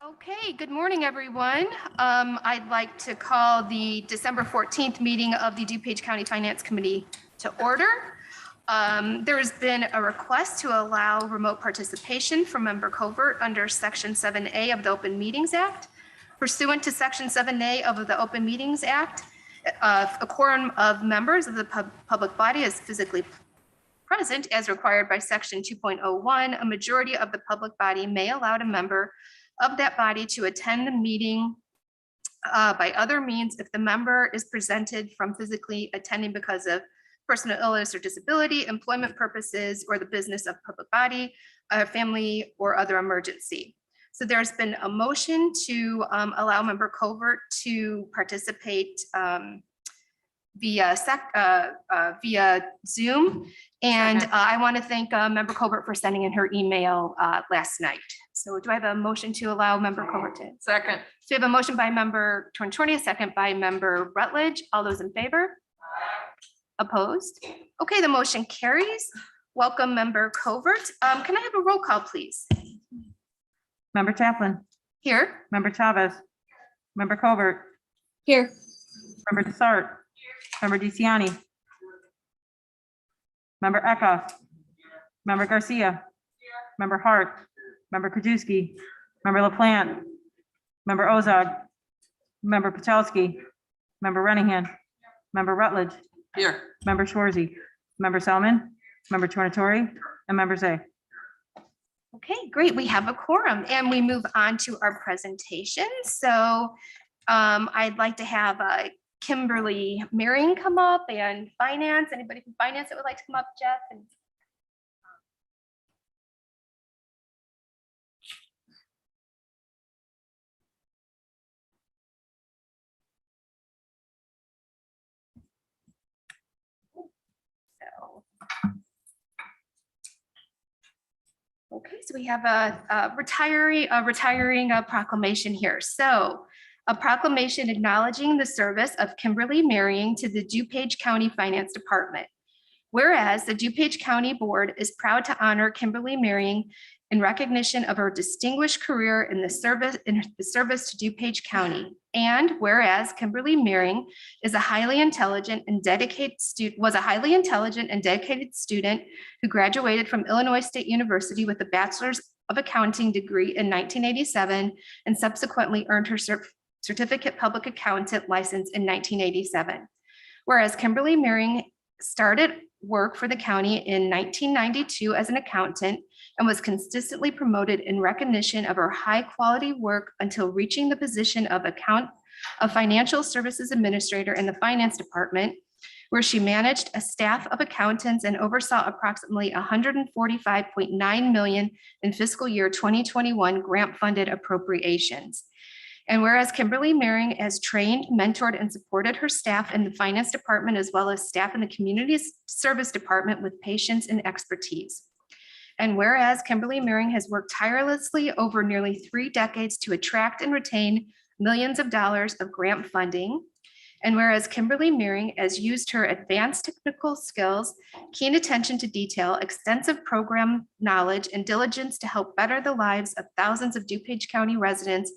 Okay, good morning, everyone. I'd like to call the December 14th meeting of the DuPage County Finance Committee to order. There's been a request to allow remote participation from member covert under Section 7A of the Open Meetings Act. Pursuant to Section 7A of the Open Meetings Act, a quorum of members of the public body is physically present as required by Section 2.01. A majority of the public body may allow a member of that body to attend the meeting by other means if the member is presented from physically attending because of personal illness or disability, employment purposes, or the business of public body, family, or other emergency. So there's been a motion to allow member covert to participate via Zoom. And I want to thank member Colbert for sending in her email last night. So do I have a motion to allow member Colbert to? Second. So we have a motion by member Torntorni, a second by member Rutledge. All those in favor? Opposed? Okay, the motion carries. Welcome, member Covert. Can I have a roll call, please? Member Chaplin, Here. Member Chavez, Member Covert, Here. Member Desart, Member DeCiani, Member Eckhoff, Member Garcia, Member Hart, Member Krajewski, Member LaPlante, Member Ozog, Member Pachowski, Member Renahan, Member Rutledge, Here. Member Schwarzy, Member Selman, Member Tornatori, and Member Zay. Okay, great. We have a quorum and we move on to our presentation. So I'd like to have Kimberly Marion come up and finance. Anybody from finance that would like to come up, Jeff? And okay, so we have a retiring proclamation here. So a proclamation acknowledging the service of Kimberly Marion to the DuPage County Finance Department. Whereas the DuPage County Board is proud to honor Kimberly Marion in recognition of her distinguished career in the service to DuPage County. And whereas Kimberly Marion is a highly intelligent and dedicated student who graduated from Illinois State University with a bachelor's of accounting degree in 1987 and subsequently earned her certificate public accountant license in 1987. Whereas Kimberly Marion started work for the county in 1992 as an accountant and was consistently promoted in recognition of her high quality work until reaching the position of financial services administrator in the finance department, where she managed a staff of accountants and oversaw approximately $145.9 million in fiscal year 2021 grant funded appropriations. And whereas Kimberly Marion has trained, mentored, and supported her staff in the finance department, as well as staff in the community service department with patience and expertise. And whereas Kimberly Marion has worked tirelessly over nearly 3 decades to attract and retain millions of dollars of grant funding. And whereas Kimberly Marion has used her advanced technical skills, keen attention to detail, extensive program knowledge, and diligence to help better the lives of thousands of DuPage County residents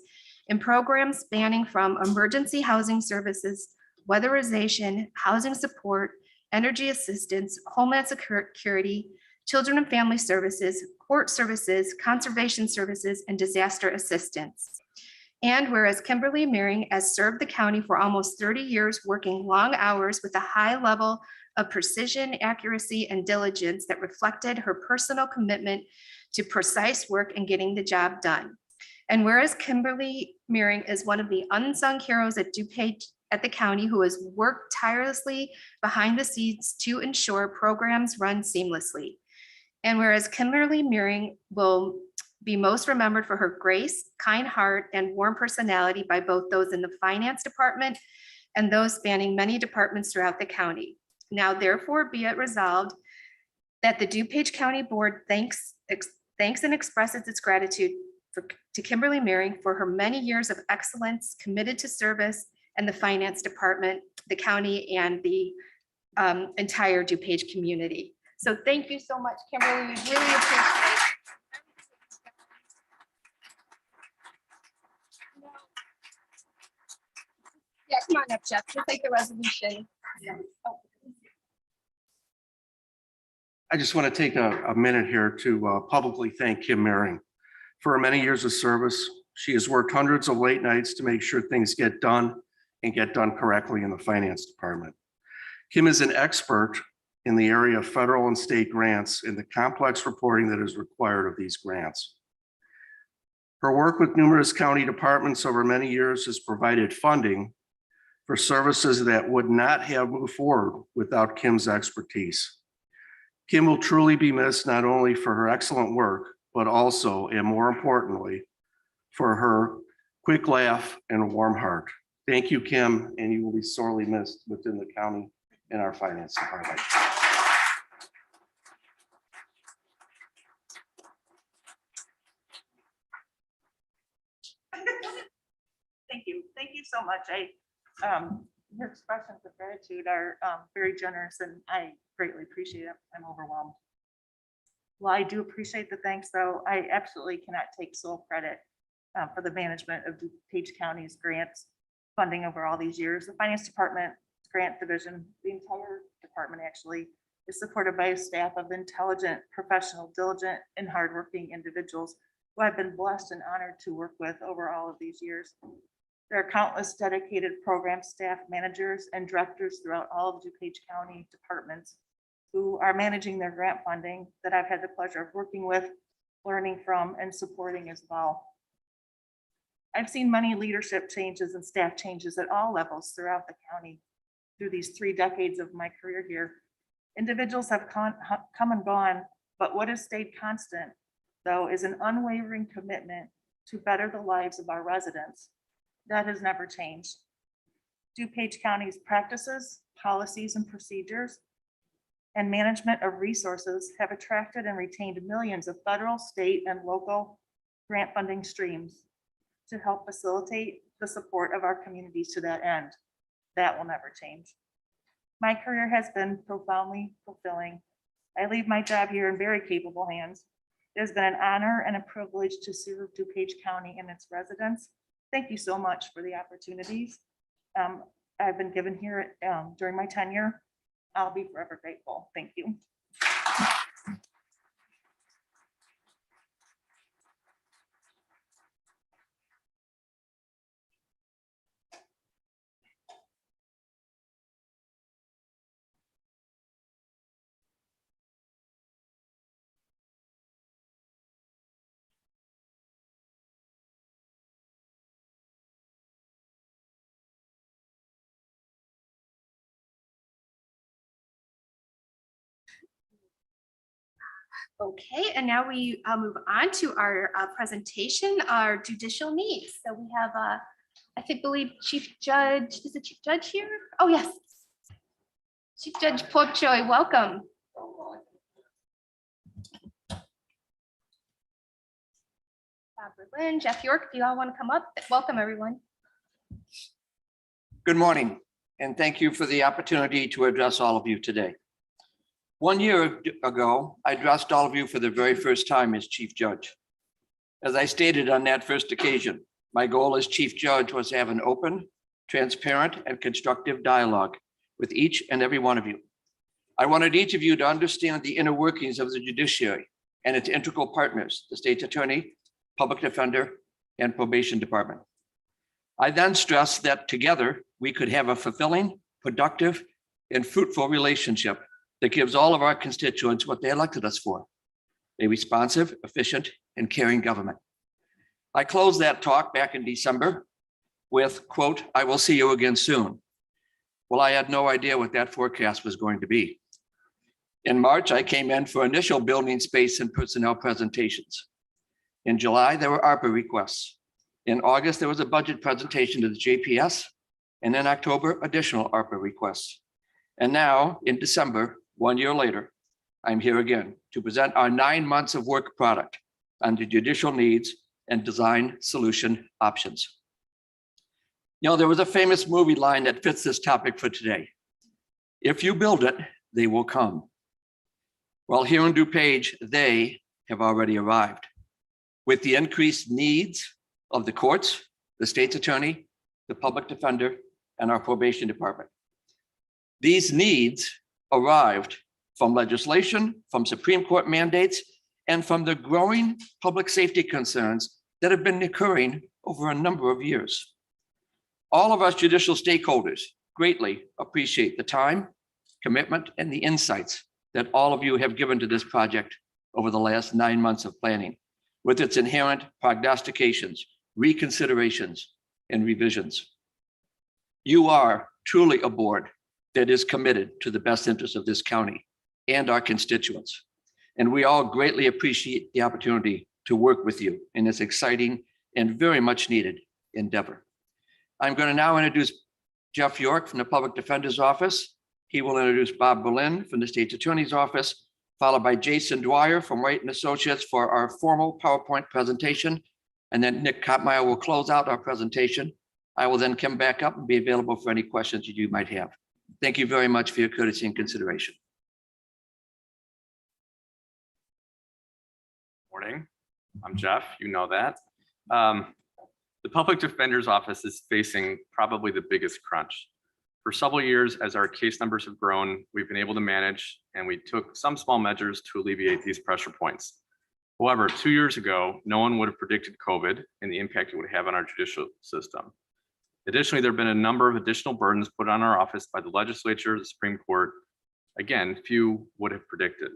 in programs spanning from emergency housing services, weatherization, housing support, energy assistance, homeland security, children and family services, court services, conservation services, and disaster assistance. And whereas Kimberly Marion has served the county for almost 30 years, working long hours with a high level of precision, accuracy, and diligence that reflected her personal commitment to precise work and getting the job done. And whereas Kimberly Marion is one of the unsung heroes at DuPage at the county who has worked tirelessly behind the scenes to ensure programs run seamlessly. And whereas Kimberly Marion will be most remembered for her grace, kind heart, and warm personality by both those in the finance department and those spanning many departments throughout the county. Now, therefore, be it resolved that the DuPage County Board thanks and expresses its gratitude to Kimberly Marion for her many years of excellence, committed to service and the finance department, the county, and the entire DuPage community. So thank you so much, Kimberly. We really appreciate it. Come on up, Jeff. We'll take the resolution. I just want to take a minute here to publicly thank Kim Maring for her many years of service. She has worked hundreds of late nights to make sure things get done and get done correctly in the finance department. Kim is an expert in the area of federal and state grants and the complex reporting that is required of these grants. Her work with numerous county departments over many years has provided funding for services that would not have moved forward without Kim's expertise. Kim will truly be missed not only for her excellent work, but also, and more importantly, for her quick laugh and warm heart. Thank you, Kim, and you will be sorely missed within the county and our finance department. Thank you so much. Your expressions of gratitude are very generous, and I greatly appreciate it. I'm overwhelmed. Well, I do appreciate the thanks, though. I absolutely cannot take sole credit for the management of DuPage County's grants funding over all these years. The finance department, grant division, the entire department actually is supported by a staff of intelligent, professional, diligent, and hardworking individuals who I've been blessed and honored to work with over all of these years. There are countless dedicated program staff, managers, and directors throughout all of DuPage County departments who are managing their grant funding that I've had the pleasure of working with, learning from, and supporting as well. I've seen many leadership changes and staff changes at all levels throughout the county through these 3 decades of my career here. Individuals have come and gone, but what has stayed constant, though, is an unwavering commitment to better the lives of our residents. That has never changed. DuPage County's practices, policies, and procedures, and management of resources have attracted and retained millions of federal, state, and local grant funding streams to help facilitate the support of our communities to that end. That will never change. My career has been profoundly fulfilling. I leave my job here in very capable hands. It has been an honor and a privilege to serve DuPage County and its residents. Thank you so much for the opportunities I've been given here during my tenure. I'll be forever grateful. Thank you. Okay, and now we move on to our presentation, our judicial needs. So we have, I believe Chief Judge, is the Chief Judge here? Oh, yes. Chief Judge Popejoy, welcome. Bob Berlin, Jeff York, if you all want to come up, welcome everyone. Good morning, and thank you for the opportunity to address all of you today. 1 year ago, I addressed all of you for the very first time as Chief Judge. As I stated on that first occasion, my goal as Chief Judge was to have an open, transparent, and constructive dialogue with each and every one of you. I wanted each of you to understand the inner workings of the judiciary and its integral partners, the state's attorney, public defender, and probation department. I then stressed that together we could have a fulfilling, productive, and fruitful relationship that gives all of our constituents what they elected us for: a responsive, efficient, and caring government. I closed that talk back in December with, quote, "I will see you again soon." Well, I had no idea what that forecast was going to be. In March, I came in for initial building space and personnel presentations. In July, there were ARPA requests. In August, there was a budget presentation to the JPS, and in October, additional ARPA requests. And now, in December, 1 year later, I'm here again to present our 9 months of work product on the judicial needs and design solution options. You know, there was a famous movie line that fits this topic for today. If you build it, they will come. Well, here in DuPage, they have already arrived. With the increased needs of the courts, the state's attorney, the public defender, and our probation department. These needs arrived from legislation, from Supreme Court mandates, and from the growing public safety concerns that have been occurring over a number of years. All of us judicial stakeholders greatly appreciate the time, commitment, and the insights that all of you have given to this project over the last 9 months of planning, with its inherent prognostications, reconsiderations, and revisions. You are truly a board that is committed to the best interests of this county and our constituents. And we all greatly appreciate the opportunity to work with you in this exciting and very much needed endeavor. I'm going to now introduce Jeff York from the Public Defender's Office. He will introduce Bob Berlin from the State's Attorney's Office, followed by Jason Dwyer from White and Associates for our formal PowerPoint presentation. And then Nick Kopmeyer will close out our presentation. I will then come back up and be available for any questions you might have. Thank you very much for your courtesy and consideration. Morning, I'm Jeff, you know that. The Public Defender's Office is facing probably the biggest crunch. For several years, as our case numbers have grown, we've been able to manage, and we took some small measures to alleviate these pressure points. However, 2 years ago, no one would have predicted COVID and the impact it would have on our judicial system. Additionally, there have been a number of additional burdens put on our office by the legislature, the Supreme Court. Again, few would have predicted.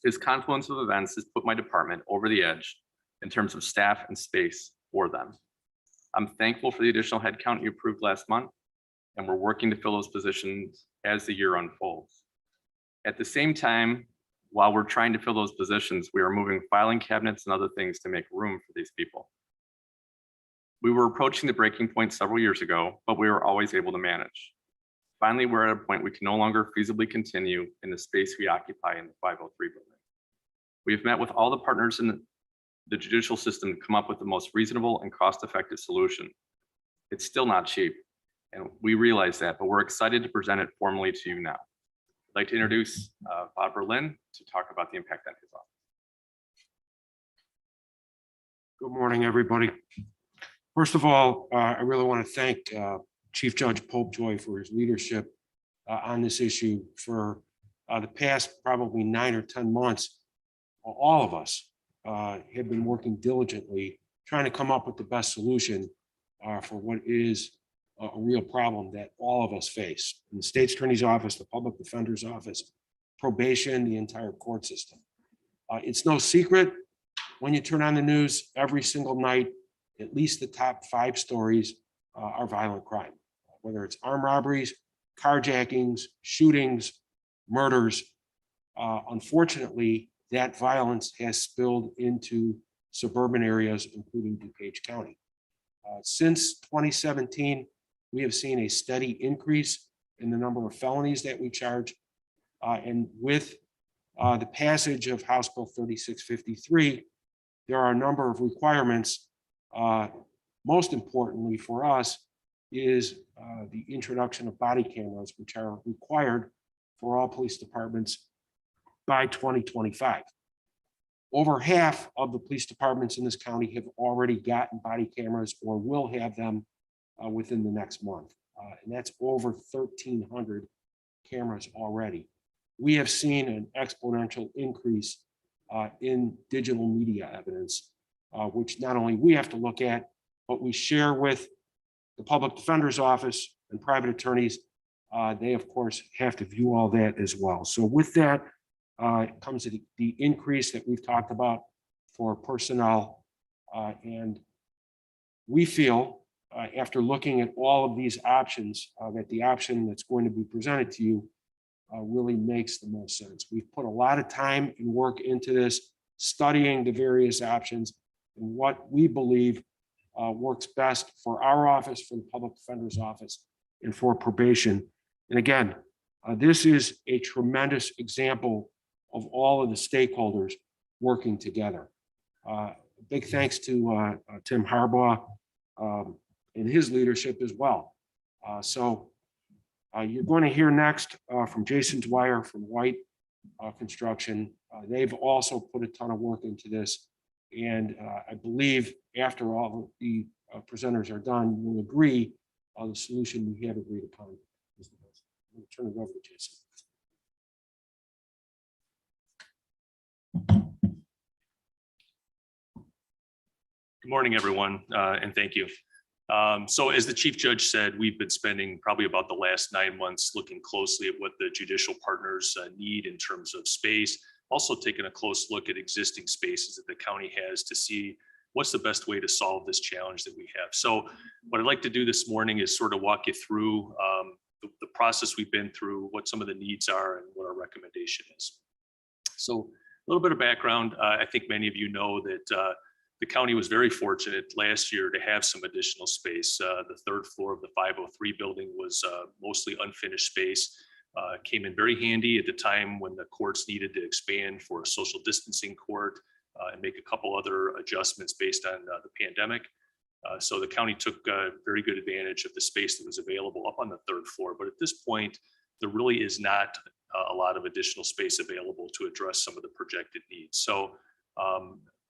This confluence of events has put my department over the edge in terms of staff and space for them. I'm thankful for the additional headcount you approved last month, and we're working to fill those positions as the year unfolds. At the same time, while we're trying to fill those positions, we are moving filing cabinets and other things to make room for these people. We were approaching the breaking point several years ago, but we were always able to manage. Finally, we're at a point we can no longer feasibly continue in the space we occupy in the 503 building. We've met with all the partners in the judicial system to come up with the most reasonable and cost-effective solution. It's still not cheap, and we realize that, but we're excited to present it formally to you now. I'd like to introduce Bob Berlin to talk about the impact on his office. Good morning, everybody. First of all, I really want to thank Chief Judge Popejoy for his leadership on this issue for the past probably 9 or 10 months. All of us have been working diligently, trying to come up with the best solution for what is a real problem that all of us face. In the State's Attorney's Office, the Public Defender's Office, probation, the entire court system. It's no secret when you turn on the news every single night, at least the top 5 stories are violent crime, whether it's armed robberies, carjackings, shootings, murders. Unfortunately, that violence has spilled into suburban areas, including DuPage County. Since 2017, we have seen a steady increase in the number of felonies that we charge. And with the passage of House Bill 3653, there are a number of requirements. Most importantly for us is the introduction of body cameras, which are required for all police departments by 2025. Over half of the police departments in this county have already gotten body cameras or will have them within the next month. And that's over 1,300 cameras already. We have seen an exponential increase in digital media evidence, which not only we have to look at, but we share with the Public Defender's Office and private attorneys. They, of course, have to view all that as well. So with that comes the increase that we've talked about for personnel. And we feel, after looking at all of these options, that the option that's going to be presented to you really makes the most sense. We've put a lot of time and work into this, studying the various options and what we believe works best for our office, for the Public Defender's Office, and for probation. And again, this is a tremendous example of all of the stakeholders working together. Big thanks to Tim Harbaugh and his leadership as well. You're going to hear next from Jason Dwyer from White Construction. They've also put a ton of work into this. And I believe after all the presenters are done, you will agree the solution we have agreed upon is the best. I'm going to turn it over to Jason. Good morning, everyone, and thank you. So as the chief judge said, we've been spending probably about the last 9 months looking closely at what the judicial partners need in terms of space. Also taking a close look at existing spaces that the county has to see what's the best way to solve this challenge that we have. So what I'd like to do this morning is sort of walk you through the process we've been through, what some of the needs are, and what our recommendation is. So a little bit of background. I think many of you know that the county was very fortunate last year to have some additional space. The third floor of the 503 building was mostly unfinished space. Came in very handy at the time when the courts needed to expand for a social distancing court and make a couple other adjustments based on the pandemic. So the county took very good advantage of the space that was available up on the third floor. But at this point, there really is not a lot of additional space available to address some of the projected needs. So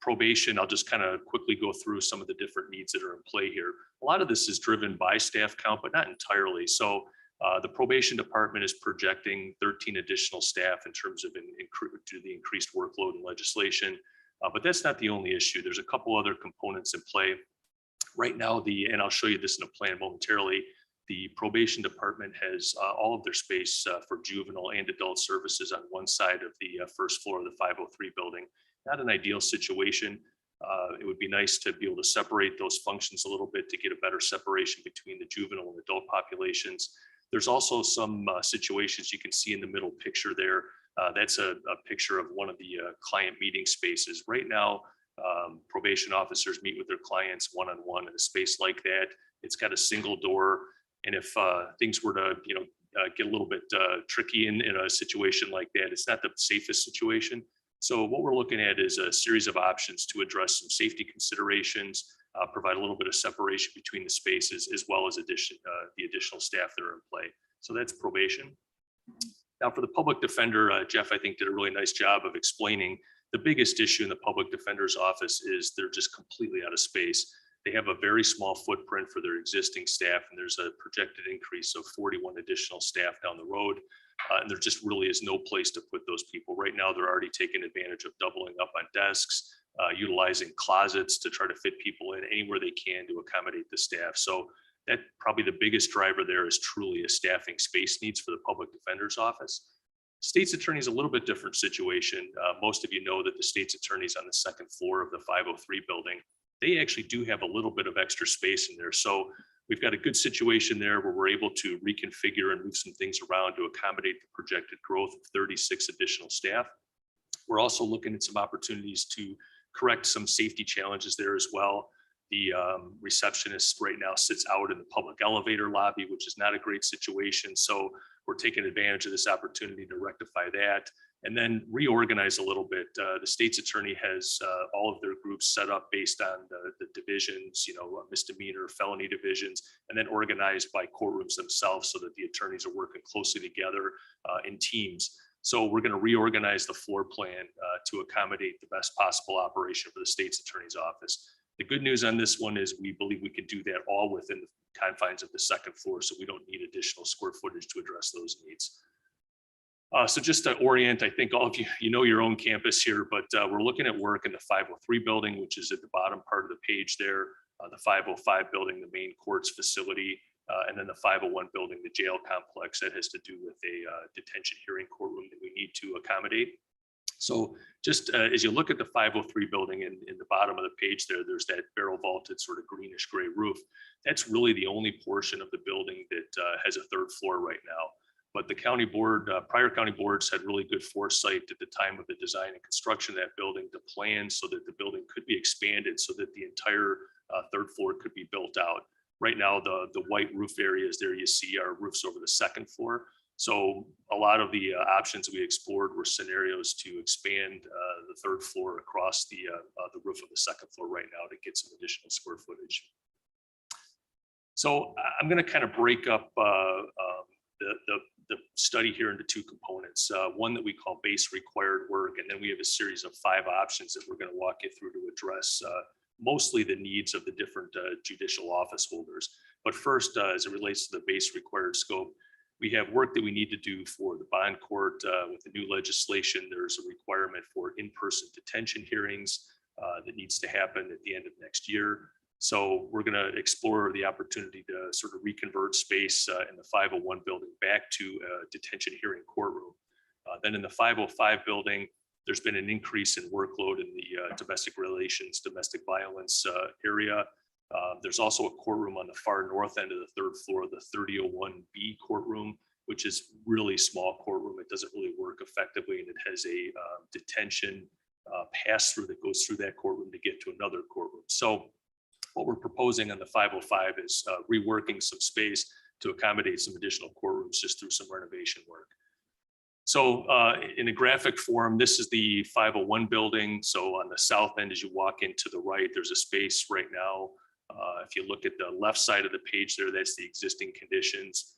probation, I'll just kind of quickly go through some of the different needs that are in play here. A lot of this is driven by staff count, but not entirely. So the probation department is projecting 13 additional staff in terms of due to the increased workload and legislation. But that's not the only issue. There's a couple other components in play. Right now, and I'll show you this in a plan momentarily, the probation department has all of their space for juvenile and adult services on one side of the first floor of the 503 building. Not an ideal situation. It would be nice to be able to separate those functions a little bit to get a better separation between the juvenile and adult populations. There's also some situations you can see in the middle picture there. That's a picture of one of the client meeting spaces. Right now, probation officers meet with their clients one-on-one in a space like that. It's got a single door. And if things were to get a little bit tricky in a situation like that, it's not the safest situation. So what we're looking at is a series of options to address some safety considerations, provide a little bit of separation between the spaces, as well as the additional staff that are in play. So that's probation. Now for the public defender, Jeff, I think did a really nice job of explaining the biggest issue in the public defender's office is they're just completely out of space. They have a very small footprint for their existing staff, and there's a projected increase of 41 additional staff down the road. And there just really is no place to put those people. Right now, they're already taking advantage of doubling up on desks, utilizing closets to try to fit people in anywhere they can to accommodate the staff. So that probably the biggest driver there is truly a staffing space needs for the public defender's office. State's attorney is a little bit different situation. Most of you know that the state's attorney's on the second floor of the 503 building. They actually do have a little bit of extra space in there. So we've got a good situation there where we're able to reconfigure and move some things around to accommodate the projected growth of 36 additional staff. We're also looking at some opportunities to correct some safety challenges there as well. The receptionist right now sits out in the public elevator lobby, which is not a great situation. So we're taking advantage of this opportunity to rectify that and then reorganize a little bit. The state's attorney has all of their groups set up based on the divisions, misdemeanor, felony divisions, and then organized by courtrooms themselves so that the attorneys are working closely together in teams. So we're going to reorganize the floor plan to accommodate the best possible operation for the state's attorney's office. The good news on this one is we believe we can do that all within the confines of the second floor, so we don't need additional square footage to address those needs. So just to orient, I think all of you know your own campus here, but we're looking at work in the 503 building, which is at the bottom part of the page there, the 505 building, the main courts facility, and then the 501 building, the jail complex that has to do with a detention hearing courtroom that we need to accommodate. So just as you look at the 503 building in the bottom of the page there, there's that barrel vaulted sort of greenish gray roof. That's really the only portion of the building that has a third floor right now. But the county board, prior county boards had really good foresight at the time of the design and construction of that building to plan so that the building could be expanded so that the entire third floor could be built out. Right now, the white roof areas there you see are roofs over the second floor. So a lot of the options we explored were scenarios to expand the third floor across the roof of the second floor right now to get some additional square footage. So I'm going to kind of break up the study here into two components. One that we call base required work, and then we have a series of 5 options that we're going to walk you through to address mostly the needs of the different judicial office holders. But first, as it relates to the base required scope, we have work that we need to do for the bond court with the new legislation. There's a requirement for in-person detention hearings that needs to happen at the end of next year. So we're going to explore the opportunity to sort of reconvert space in the 501 building back to a detention hearing courtroom. Then in the 505 building, there's been an increase in workload in the domestic relations, domestic violence area. There's also a courtroom on the far north end of the third floor, the 3001B courtroom, which is really small courtroom. It doesn't really work effectively, and it has a detention pass through that goes through that courtroom to get to another courtroom. So what we're proposing on the 505 is reworking some space to accommodate some additional courtrooms just through some renovation work. So in a graphic form, this is the 501 building. So on the south end, as you walk into the right, there's a space right now. If you look at the left side of the page there, that's the existing conditions.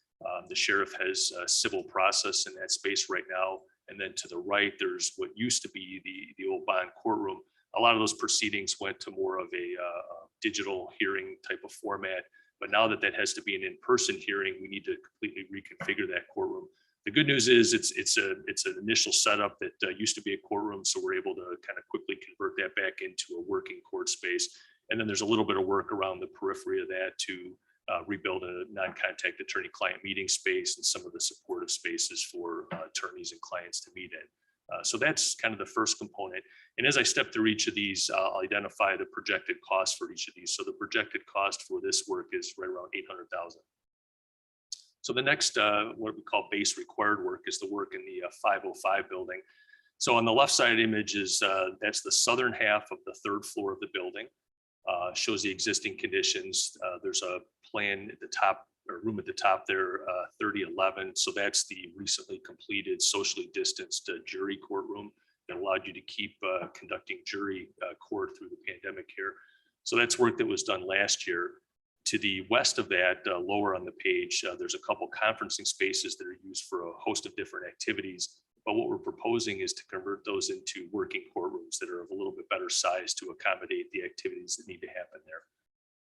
The sheriff has a civil process in that space right now. And then to the right, there's what used to be the old bond courtroom. A lot of those proceedings went to more of a digital hearing type of format. But now that that has to be an in-person hearing, we need to completely reconfigure that courtroom. The good news is it's an initial setup that used to be a courtroom, so we're able to kind of quickly convert that back into a working court space. And then there's a little bit of work around the periphery of that to rebuild a non-contact attorney-client meeting space and some of the supportive spaces for attorneys and clients to meet in. So that's kind of the first component. And as I step through each of these, I'll identify the projected cost for each of these. So the projected cost for this work is right around $800,000. So the next, what we call base required work, is the work in the 505 building. So on the left side image is, that's the southern half of the third floor of the building. Shows the existing conditions. There's a plan at the top, or room at the top there, 3011. So that's the recently completed socially distanced jury courtroom that allowed you to keep conducting jury court through the pandemic here. So that's work that was done last year. To the west of that, lower on the page, there's a couple conferencing spaces that are used for a host of different activities. But what we're proposing is to convert those into working courtrooms that are of a little bit better size to accommodate the activities that need to happen there.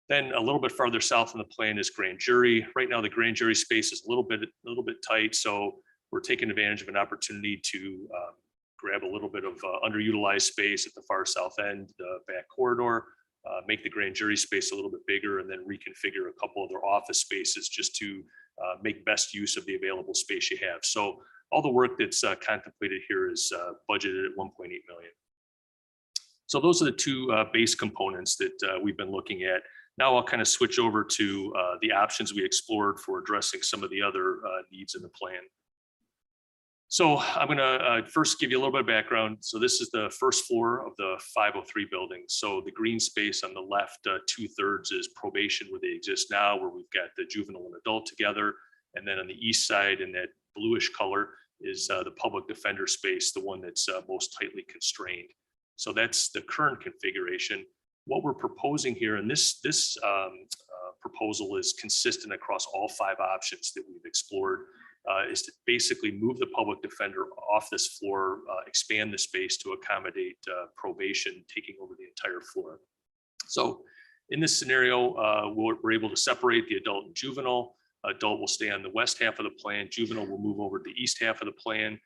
Then a little bit farther south on the plan is grand jury. Right now, the grand jury space is a little bit tight, so we're taking advantage of an opportunity to grab a little bit of underutilized space at the far south end, the back corridor. Make the grand jury space a little bit bigger, and then reconfigure a couple other office spaces just to make best use of the available space you have. So all the work that's contemplated here is budgeted at $1.8 million. So those are the two base components that we've been looking at. Now I'll kind of switch over to the options we explored for addressing some of the other needs in the plan. So I'm going to first give you a little bit of background. So this is the first floor of the 503 building. So the green space on the left, 2/3 is probation where they exist now, where we've got the juvenile and adult together. And then on the east side in that bluish color is the public defender space, the one that's most tightly constrained. So that's the current configuration. What we're proposing here, and this proposal is consistent across all 5 options that we've explored, is to basically move the public defender off this floor, expand the space to accommodate probation taking over the entire floor. So in this scenario, we're able to separate the adult and juvenile. Adult will stay on the west half of the plan. Juvenile will move over to the east half of the plan.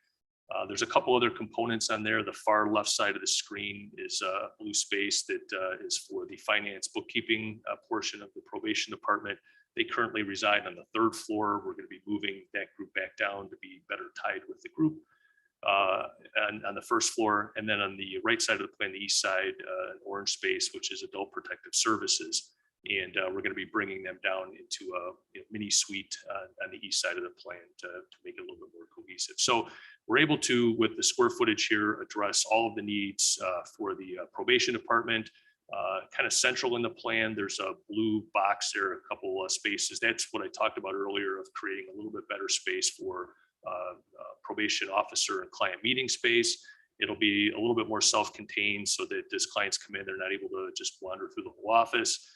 There's a couple other components on there. The far left side of the screen is a blue space that is for the finance bookkeeping portion of the probation department. They currently reside on the 3rd floor. We're going to be moving that group back down to be better tied with the group on the 1st floor. And then on the right side of the plan, the east side, an orange space, which is adult protective services. And we're going to be bringing them down into a mini suite on the east side of the plan to make it a little bit more cohesive. So we're able to, with the square footage here, address all of the needs for the probation department. Kind of central in the plan, there's a blue box there, a couple of spaces. That's what I talked about earlier of creating a little bit better space for probation officer and client meeting space. It'll be a little bit more self-contained so that as clients come in, they're not able to just wander through the whole office.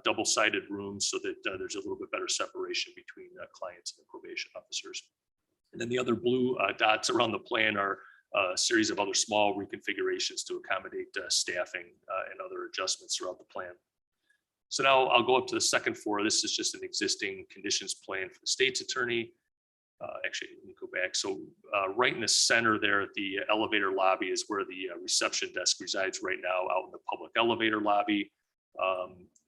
Double-sided rooms so that there's a little bit better separation between clients and the probation officers. And then the other blue dots around the plan are a series of other small reconfigurations to accommodate staffing and other adjustments throughout the plan. So now I'll go up to the second floor. This is just an existing conditions plan for the state's attorney. Actually, let me go back. So right in the center there at the elevator lobby is where the reception desk resides right now, out in the public elevator lobby.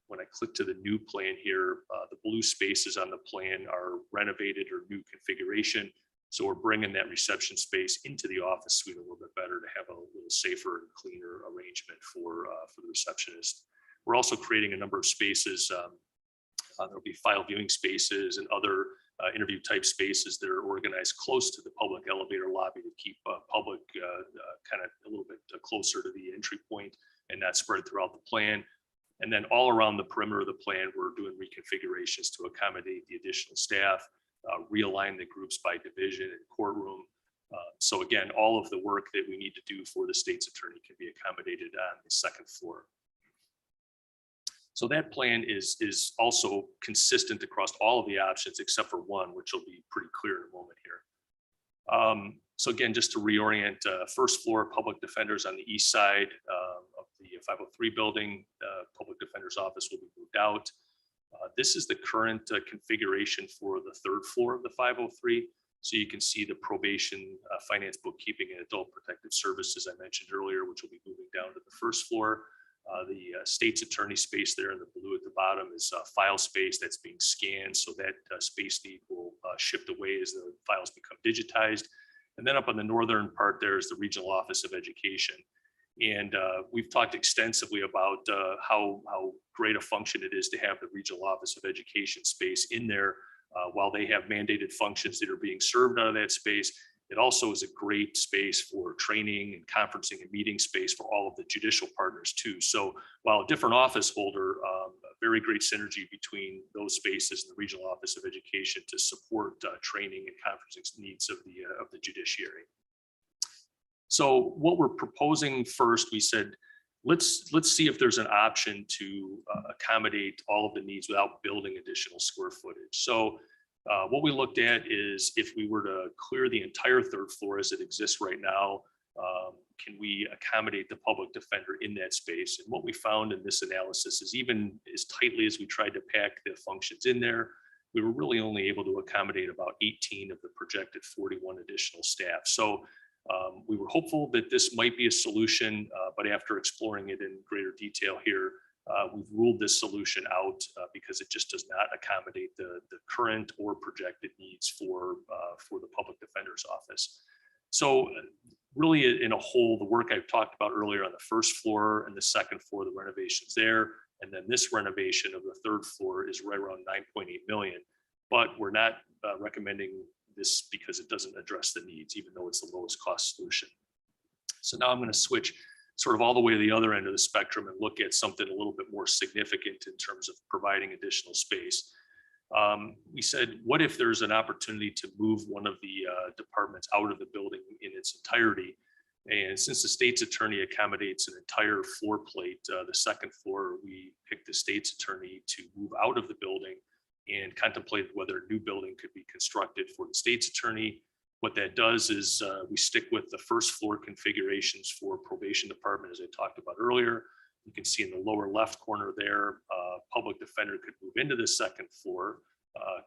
When I click to the new plan here, the blue spaces on the plan are renovated or new configuration. So we're bringing that reception space into the office suite a little bit better to have a little safer and cleaner arrangement for the receptionist. We're also creating a number of spaces. There'll be file viewing spaces and other interview type spaces that are organized close to the public elevator lobby to keep public kind of a little bit closer to the entry point and not spread throughout the plan. And then all around the perimeter of the plan, we're doing reconfigurations to accommodate the additional staff, realign the groups by division and courtroom. So again, all of the work that we need to do for the state's attorney can be accommodated on the second floor. So that plan is also consistent across all of the options except for one, which will be pretty clear in a moment here. So again, just to reorient, first floor public defenders on the east side of the 503 building, public defender's office will be moved out. This is the current configuration for the third floor of the 503. So you can see the probation, finance, bookkeeping, and adult protective services I mentioned earlier, which will be moving down to the first floor. The state's attorney space there in the blue at the bottom is file space that's being scanned. So that space need will shift away as the files become digitized. And then up on the northern part, there is the Regional Office of Education. And we've talked extensively about how great a function it is to have the Regional Office of Education space in there while they have mandated functions that are being served out of that space. It also is a great space for training and conferencing and meeting space for all of the judicial partners too. So while a different office holder, a very great synergy between those spaces and the Regional Office of Education to support training and conferencing needs of the judiciary. So what we're proposing first, we said, let's see if there's an option to accommodate all of the needs without building additional square footage. So what we looked at is if we were to clear the entire third floor as it exists right now, can we accommodate the public defender in that space? And what we found in this analysis is even as tightly as we tried to pack the functions in there, we were really only able to accommodate about 18 of the projected 41 additional staff. So we were hopeful that this might be a solution, but after exploring it in greater detail here, we've ruled this solution out because it just does not accommodate the current or projected needs for the public defender's office. So really in a whole, the work I've talked about earlier on the first floor and the second floor, the renovations there, and then this renovation of the third floor is right around 9.8 million, but we're not recommending this because it doesn't address the needs, even though it's the lowest cost solution. So now I'm going to switch sort of all the way to the other end of the spectrum and look at something a little bit more significant in terms of providing additional space. We said, what if there's an opportunity to move one of the departments out of the building in its entirety? And since the state's attorney accommodates an entire floor plate, the second floor, we picked the state's attorney to move out of the building and contemplated whether a new building could be constructed for the state's attorney. What that does is we stick with the first floor configurations for probation department, as I talked about earlier. You can see in the lower left corner there, public defender could move into the second floor,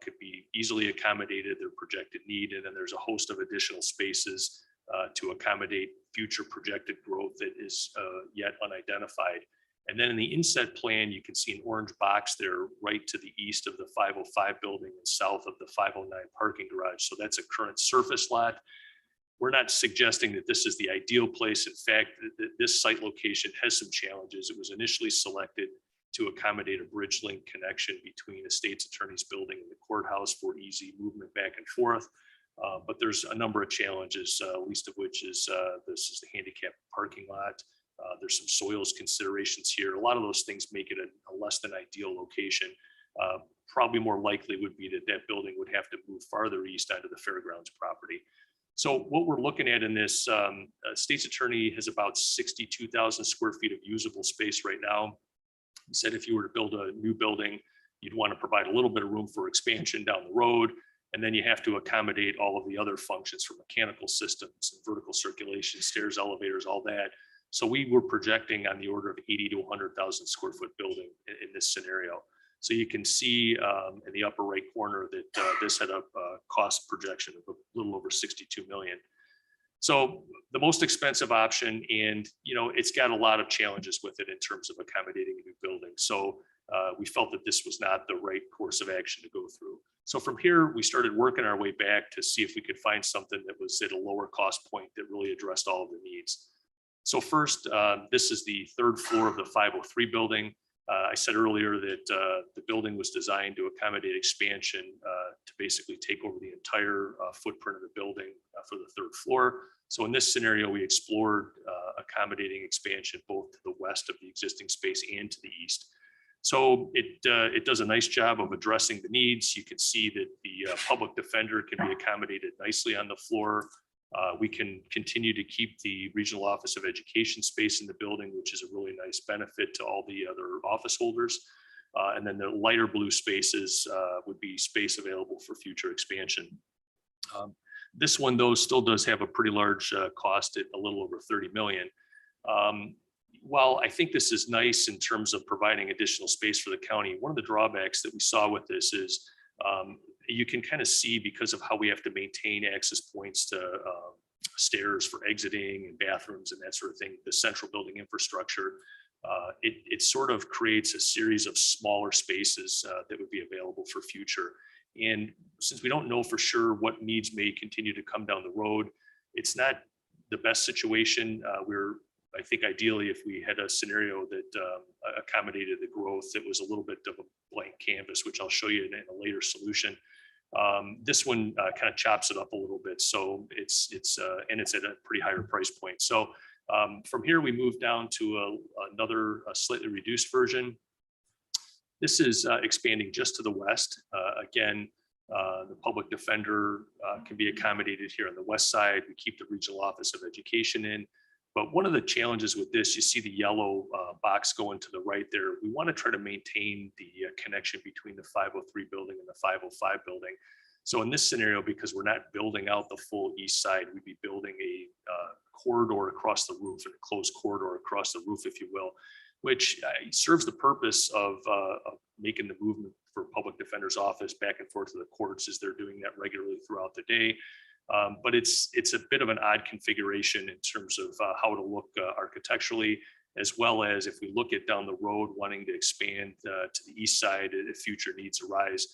could be easily accommodated their projected need. And then there's a host of additional spaces to accommodate future projected growth that is yet unidentified. And then in the inset plan, you can see an orange box there right to the east of the 505 building and south of the 509 parking garage. So that's a current surface lot. We're not suggesting that this is the ideal place. In fact, this site location has some challenges. It was initially selected to accommodate a bridge link connection between a state's attorney's building and the courthouse for easy movement back and forth. But there's a number of challenges, least of which is this is the handicap parking lot. There's some soils considerations here. A lot of those things make it a less than ideal location. Probably more likely would be that that building would have to move farther east onto the fairgrounds property. So what we're looking at in this, state's attorney has about 62,000 square feet of usable space right now. He said if you were to build a new building, you'd want to provide a little bit of room for expansion down the road. And then you have to accommodate all of the other functions for mechanical systems and vertical circulation, stairs, elevators, all that. So we were projecting on the order of 80 to 100,000 square foot building in this scenario. So you can see in the upper right corner that this had a cost projection of a little over 62 million. So the most expensive option, and it's got a lot of challenges with it in terms of accommodating a new building. So we felt that this was not the right course of action to go through. So from here, we started working our way back to see if we could find something that was at a lower cost point that really addressed all of the needs. So first, this is the third floor of the 503 building. I said earlier that the building was designed to accommodate expansion to basically take over the entire footprint of the building for the third floor. So in this scenario, we explored accommodating expansion both to the west of the existing space and to the east. So it does a nice job of addressing the needs. You can see that the public defender can be accommodated nicely on the floor. We can continue to keep the Regional Office of Education space in the building, which is a really nice benefit to all the other office holders. And then the lighter blue spaces would be space available for future expansion. This one, though, still does have a pretty large cost at a little over 30 million. While I think this is nice in terms of providing additional space for the county, one of the drawbacks that we saw with this is you can kind of see, because of how we have to maintain access points to stairs for exiting and bathrooms and that sort of thing, the central building infrastructure, it sort of creates a series of smaller spaces that would be available for future. And since we don't know for sure what needs may continue to come down the road, it's not the best situation. I think ideally, if we had a scenario that accommodated the growth, that was a little bit of a blank canvas, which I'll show you in a later solution. This one kind of chops it up a little bit, so it's at a pretty higher price point. So from here, we move down to another slightly reduced version. This is expanding just to the west. Again, the public defender can be accommodated here on the west side. We keep the Regional Office of Education in. But one of the challenges with this, you see the yellow box going to the right there. We want to try to maintain the connection between the 503 building and the 505 building. So in this scenario, because we're not building out the full east side, we'd be building a corridor across the roof, and a closed corridor across the roof, if you will, which serves the purpose of making the movement for public defender's office back and forth to the courts, as they're doing that regularly throughout the day. But it's a bit of an odd configuration in terms of how it'll look architecturally, as well as if we look at down the road wanting to expand to the east side if future needs arise.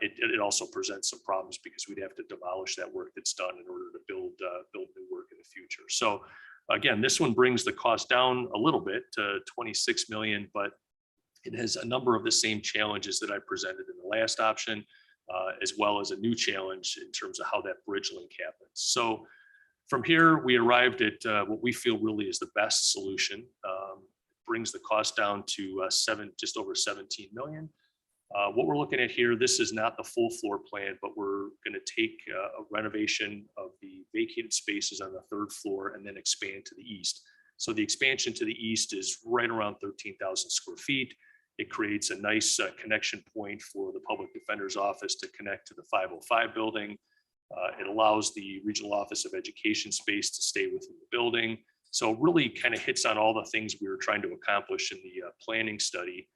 It also presents some problems because we'd have to demolish that work that's done in order to build new work in the future. So again, this one brings the cost down a little bit to 26 million, but it has a number of the same challenges that I presented in the last option. As well as a new challenge in terms of how that bridge link happens. So from here, we arrived at what we feel really is the best solution. Brings the cost down to just over 17 million. What we're looking at here, this is not the full floor plan, but we're going to take a renovation of the vacated spaces on the third floor and then expand to the east. So the expansion to the east is right around 13,000 square feet. It creates a nice connection point for the public defender's office to connect to the 505 building. It allows the Regional Office of Education space to stay within the building. So really kind of hits on all the things we were trying to accomplish in the planning study,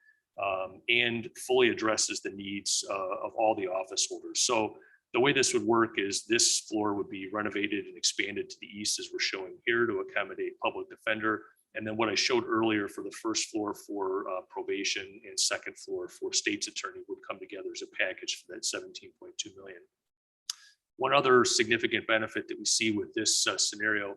and fully addresses the needs of all the office holders. So the way this would work is this floor would be renovated and expanded to the east, as we're showing here, to accommodate public defender. And then what I showed earlier for the first floor for probation and second floor for state's attorney would come together as a package for that 17.2 million. One other significant benefit that we see with this scenario,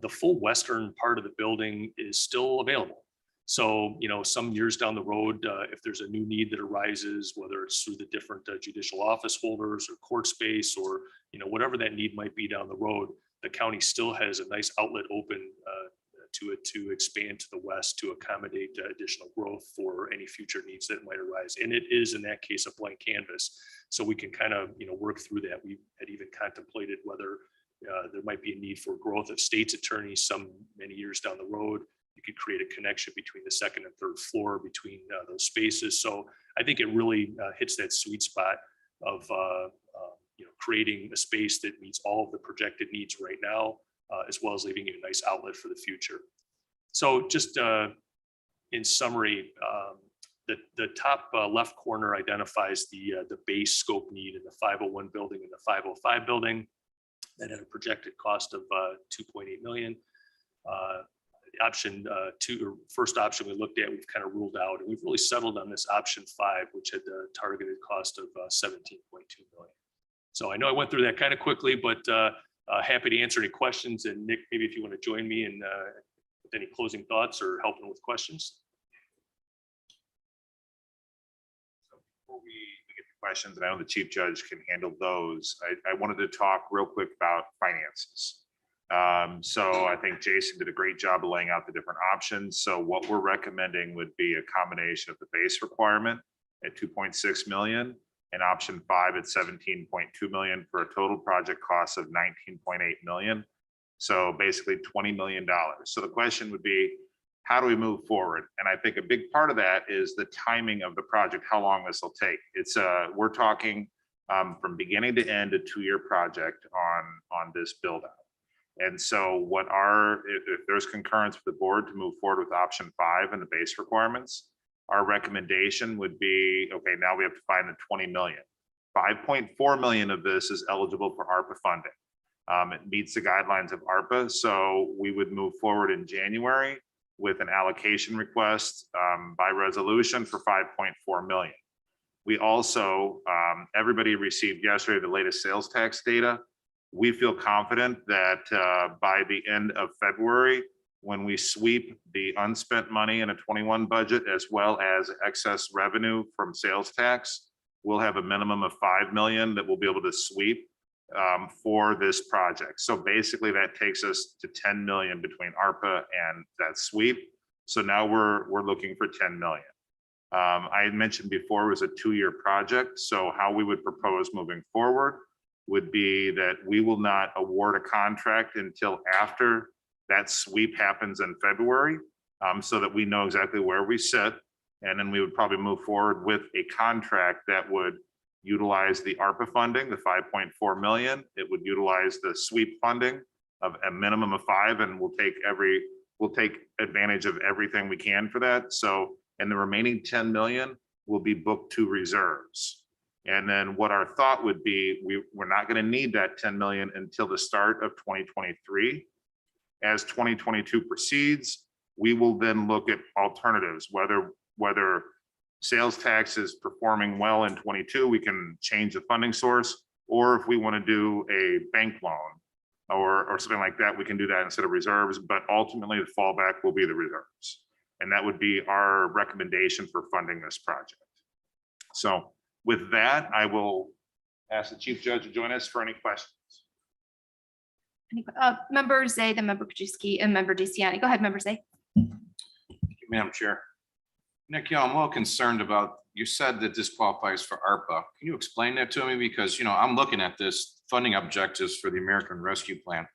the full western part of the building is still available. So, some years down the road, if there's a new need that arises, whether it's through the different judicial office holders or court space, or, whatever that need might be down the road, the county still has a nice outlet open to expand to the west to accommodate additional growth for any future needs that might arise. And it is, in that case, a blank canvas. So we can kind of, work through that. We had even contemplated whether there might be a need for growth of state's attorneys many years down the road. You could create a connection between the second and third floor between those spaces. So I think it really hits that sweet spot of creating a space that meets all of the projected needs right now, as well as leaving you a nice outlet for the future. So just in summary, the top left corner identifies the base scope need in the 501 building and the 505 building that had a projected cost of 2.8 million. Option two, or first option we looked at, we've kind of ruled out, and we've really settled on this option 5, which had a targeted cost of 17.2 million. So I know I went through that kind of quickly, but happy to answer any questions. And Nick, maybe if you want to join me in with any closing thoughts or helping with questions. So before we get to questions, and I know the chief judge can handle those, I wanted to talk real quick about finances. So I think Jason did a great job of laying out the different options. So what we're recommending would be a combination of the base requirement at 2.6 million and option 5 at 17.2 million for a total project cost of 19.8 million. So basically $20 million. So the question would be, how do we move forward? And I think a big part of that is the timing of the project, how long this will take. It's we're talking from beginning to end, a 2-year project on this build out. And so what if there's concurrence with the board to move forward with option 5 and the base requirements, our recommendation would be, okay, now we have to find the 20 million. 5.4 million of this is eligible for ARPA funding. It meets the guidelines of ARPA. So we would move forward in January with an allocation request by resolution for 5.4 million. We also, everybody received yesterday the latest sales tax data. We feel confident that by the end of February, when we sweep the unspent money in a 21 budget, as well as excess revenue from sales tax, we'll have a minimum of 5 million that we'll be able to sweep for this project. So basically that takes us to 10 million between ARPA and that sweep. So now we're looking for 10 million. I had mentioned before it was a 2-year project. So how we would propose moving forward would be that we will not award a contract until after that sweep happens in February, so that we know exactly where we sit. And then we would probably move forward with a contract that would utilize the ARPA funding, the 5.4 million. It would utilize the sweep funding of a minimum of 5, and we'll take advantage of everything we can for that. So, and the remaining 10 million will be booked to reserves. And then what our thought would be, we're not going to need that 10 million until the start of 2023. As 2022 proceeds, we will then look at alternatives, whether sales tax is performing well in 22, we can change the funding source, or if we want to do a bank loan or something like that, we can do that instead of reserves. But ultimately, the fallback will be the reserves. And that would be our recommendation for funding this project. So with that, I will ask the chief judge to join us for any questions. Member Zay, then member Krajewski, and member DeCiani. Go ahead, member Zay. Madam Chair. Nick, I'm a little concerned about, you said that this qualifies for ARPA. Can you explain that to me? Because, I'm looking at this funding objectives for the American Rescue Plan.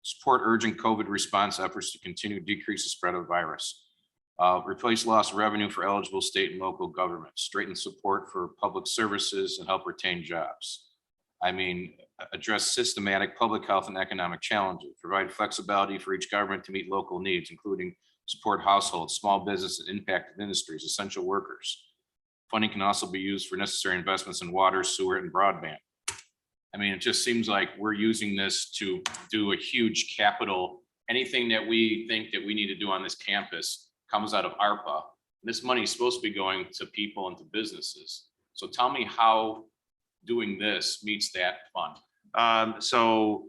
Support urgent COVID response efforts to continue to decrease the spread of virus. Replace lost revenue for eligible state and local governments. Straighten support for public services and help retain jobs. Address systematic public health and economic challenges. Provide flexibility for each government to meet local needs, including support households, small business and impacted industries, essential workers. Funding can also be used for necessary investments in water, sewer, and broadband. It just seems like we're using this to do a huge capital. Anything that we think that we need to do on this campus comes out of ARPA. This money is supposed to be going to people and to businesses. So tell me how doing this meets that fund. So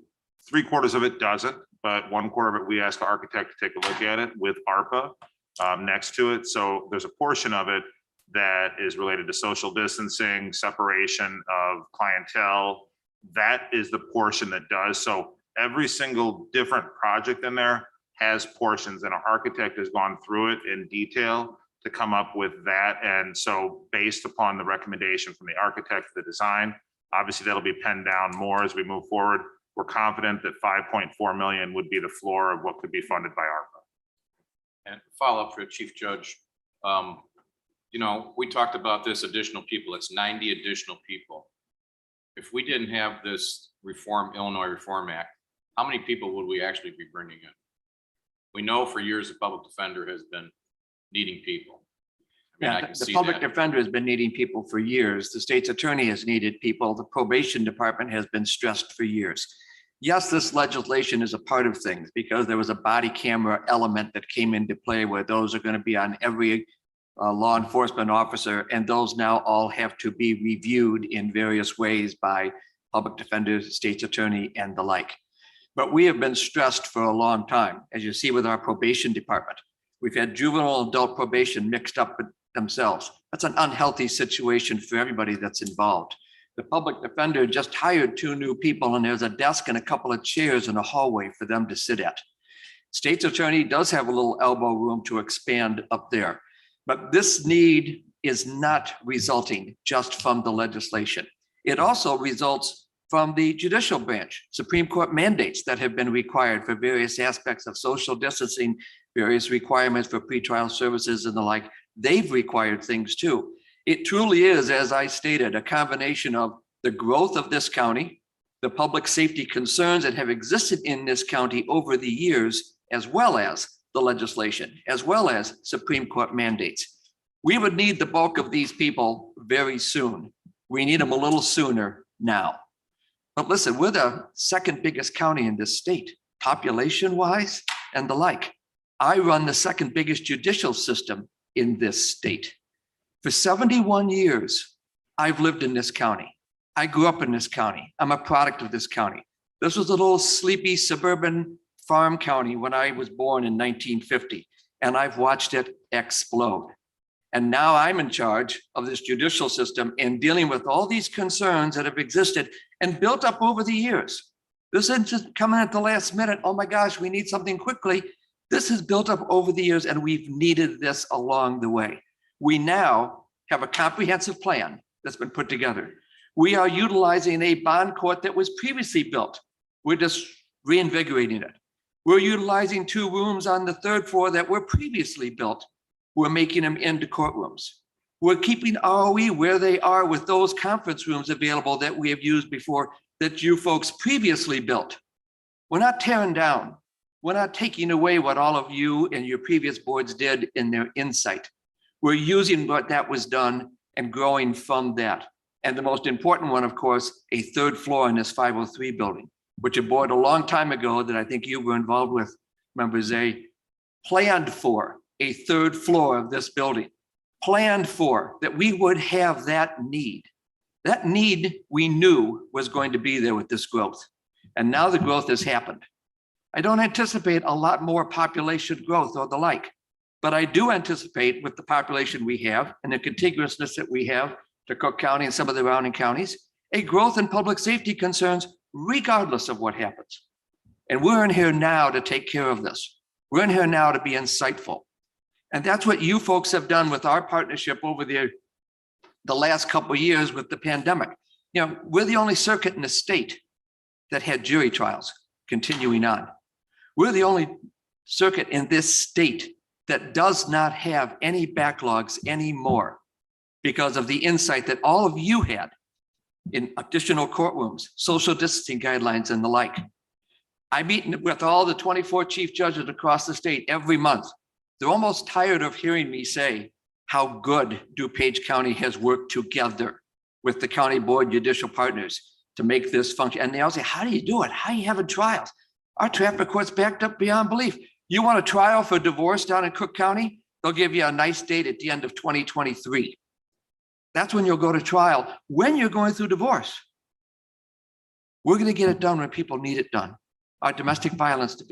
3/4 of it doesn't, but 1/4 of it, we asked the architect to take a look at it with ARPA next to it. So there's a portion of it that is related to social distancing, separation of clientele. That is the portion that does. So every single different project in there has portions, and our architect has gone through it in detail to come up with that. And so based upon the recommendation from the architect, the design, obviously that'll be penned down more as we move forward. We're confident that 5.4 million would be the floor of what could be funded by ARPA. And follow up for Chief Judge. We talked about this additional people. It's 90 additional people. If we didn't have this Illinois Reform Act, how many people would we actually be bringing in? We know for years the public defender has been needing people. I mean, I Yeah, can the see public that. defender has been needing people for years. The state's attorney has needed people. The probation department has been stressed for years. Yes, this legislation is a part of things because there was a body camera element that came into play where those are going to be on every law enforcement officer, and those now all have to be reviewed in various ways by public defenders, state's attorney, and the like. But we have been stressed for a long time, as you see with our probation department. We've had juvenile and adult probation mixed up with themselves. That's an unhealthy situation for everybody that's involved. The public defender just hired 2 new people, and there's a desk and a couple of chairs in a hallway for them to sit at. State's attorney does have a little elbow room to expand up there, but this need is not resulting just from the legislation. It also results from the judicial branch, Supreme Court mandates that have been required for various aspects of social distancing, various requirements for pretrial services and the like. They've required things too. It truly is, as I stated, a combination of the growth of this county, the public safety concerns that have existed in this county over the years, as well as the legislation, as well as Supreme Court mandates. We would need the bulk of these people very soon. We need them a little sooner now. But listen, we're the second biggest county in this state, population-wise and the like. I run the second biggest judicial system in this state. For 71 years, I've lived in this county. I grew up in this county. I'm a product of this county. This was a little sleepy suburban farm county when I was born in 1950, and I've watched it explode. And now I'm in charge of this judicial system and dealing with all these concerns that have existed and built up over the years. This isn't just coming at the last minute. Oh my gosh, we need something quickly. This has built up over the years, and we've needed this along the way. We now have a comprehensive plan that's been put together. We are utilizing a bond court that was previously built. We're just reinvigorating it. We're utilizing 2 rooms on the 3rd floor that were previously built. We're making them into courtrooms. We're keeping ROE where they are with those conference rooms available that we have used before that you folks previously built. We're not tearing down. We're not taking away what all of you and your previous boards did in their insight. We're using what that was done and growing from that. And the most important one, of course, a 3rd floor in this 503 building, which a board a long time ago that I think you were involved with, Member Zay, planned for a 3rd floor of this building, planned for that we would have that need. That need we knew was going to be there with this growth. And now the growth has happened. I don't anticipate a lot more population growth or the like, but I do anticipate with the population we have and the contiguousness that we have to Cook County and some of the surrounding counties, a growth in public safety concerns regardless of what happens. And we're in here now to take care of this. We're in here now to be insightful. And that's what you folks have done with our partnership over the last couple of years with the pandemic. You know, we're the only circuit in the state that had jury trials continuing on. We're the only circuit in this state that does not have any backlogs anymore because of the insight that all of you had in additional courtrooms, social distancing guidelines and the like. I meet with all the 24 chief judges across the state every month. They're almost tired of hearing me say how good DuPage County has worked together with the county board judicial partners to make this function. And they all say, how do you do it? How are you having trials? Our traffic court's backed up beyond belief. You want a trial for divorce down in Cook County? They'll give you a nice date at the end of 2023. That's when you'll go to trial, when you're going through divorce. We're going to get it done when people need it done. Our domestic violence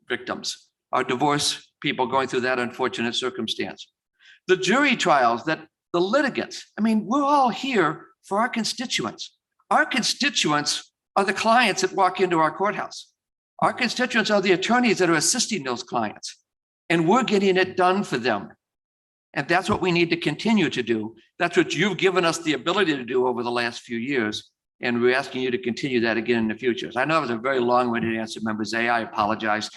victims, our divorce people going through that unfortunate circumstance. The jury trials that the litigants, I mean, we're all here for our constituents. Our constituents are the clients that walk into our courthouse. Our constituents are the attorneys that are assisting those clients, and we're getting it done for them. And that's what we need to continue to do. That's what you've given us the ability to do over the last few years. And we're asking you to continue that again in the future. So I know it was a very long-winded answer, Member Zay. I apologize,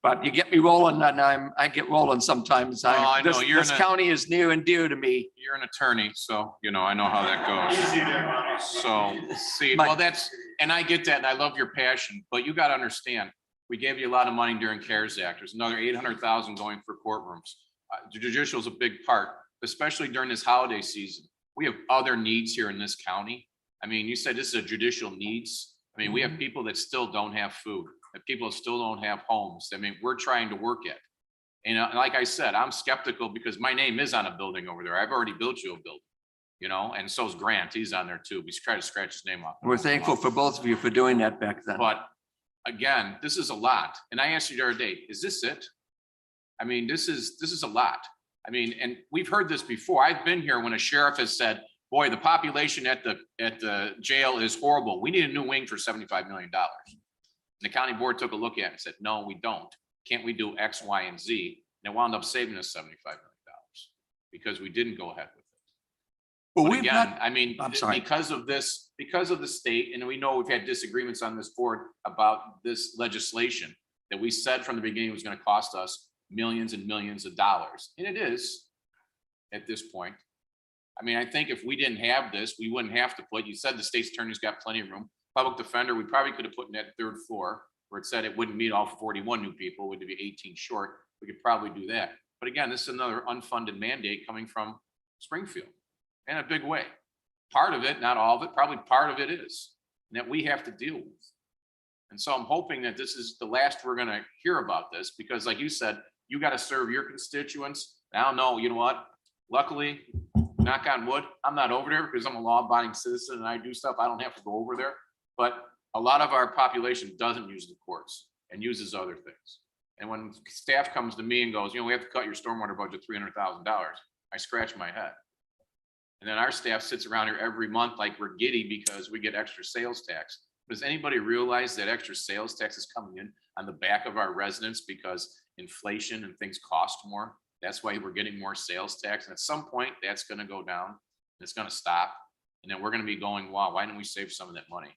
but you get me rolling, and I get rolling sometimes. I know, This county is near and dear to me. You're an attorney, so you know, I know how that goes. So see, well, and I get that, and I love your passion, but you got to understand, We gave you a lot of money during CARES Act. There's another 800,000 going for courtrooms. The judicial is a big part, especially during this holiday season. We have other needs here in this county. I mean, you said this is a judicial needs. I mean, we have people that still don't have food, that people still don't have homes. I mean, we're trying to work it. And like I said, I'm skeptical because my name is on a building over there. I've already built you a building, you know, and so's Grant. He's on there too. He's trying to scratch his name off. We're thankful for both of you for doing that back then. But again, this is a lot. And I asked you the other day, is this it? I mean, this is a lot. I mean, and we've heard this before. I've been here when a sheriff has said, boy, the population at the jail is horrible. We need a new wing for $75 million. And the county board took a look at it and said, no, we don't. Can't we do X, Y, and Z? And it wound up saving us $75 million because we didn't go ahead with it. Well, But we've again, not, I mean, I'm sorry. because of the state, and we know we've had disagreements on this board about this legislation that we said from the beginning was going to cost us millions and millions of dollars. And it is at this point. I mean, I think if we didn't have this, we wouldn't have to put, you said the state's attorney's got plenty of room. Public defender, we probably could have put in that third floor where it said it wouldn't meet all 41 new people, would be 18 short. We could probably do that. But again, this is another unfunded mandate coming from Springfield in a big way. Part of it, not all of it, probably part of it is that we have to deal with. And so I'm hoping that this is the last we're going to hear about this, because like you said, you got to serve your constituents. I don't know, you know what? Luckily, knock on wood, I'm not over there because I'm a law-abiding citizen and I do stuff. I don't have to go over there. But a lot of our population doesn't use the courts and uses other things. And when staff comes to me and goes, you know, we have to cut your stormwater budget $300,000, I scratch my head. And then our staff sits around here every month like we're giddy because we get extra sales tax. Does anybody realize that extra sales tax is coming in on the back of our residents because inflation and things cost more? That's why we're getting more sales tax. And at some point that's going to go down. And it's going to stop. And then we're going to be going, wow, why didn't we save some of that money?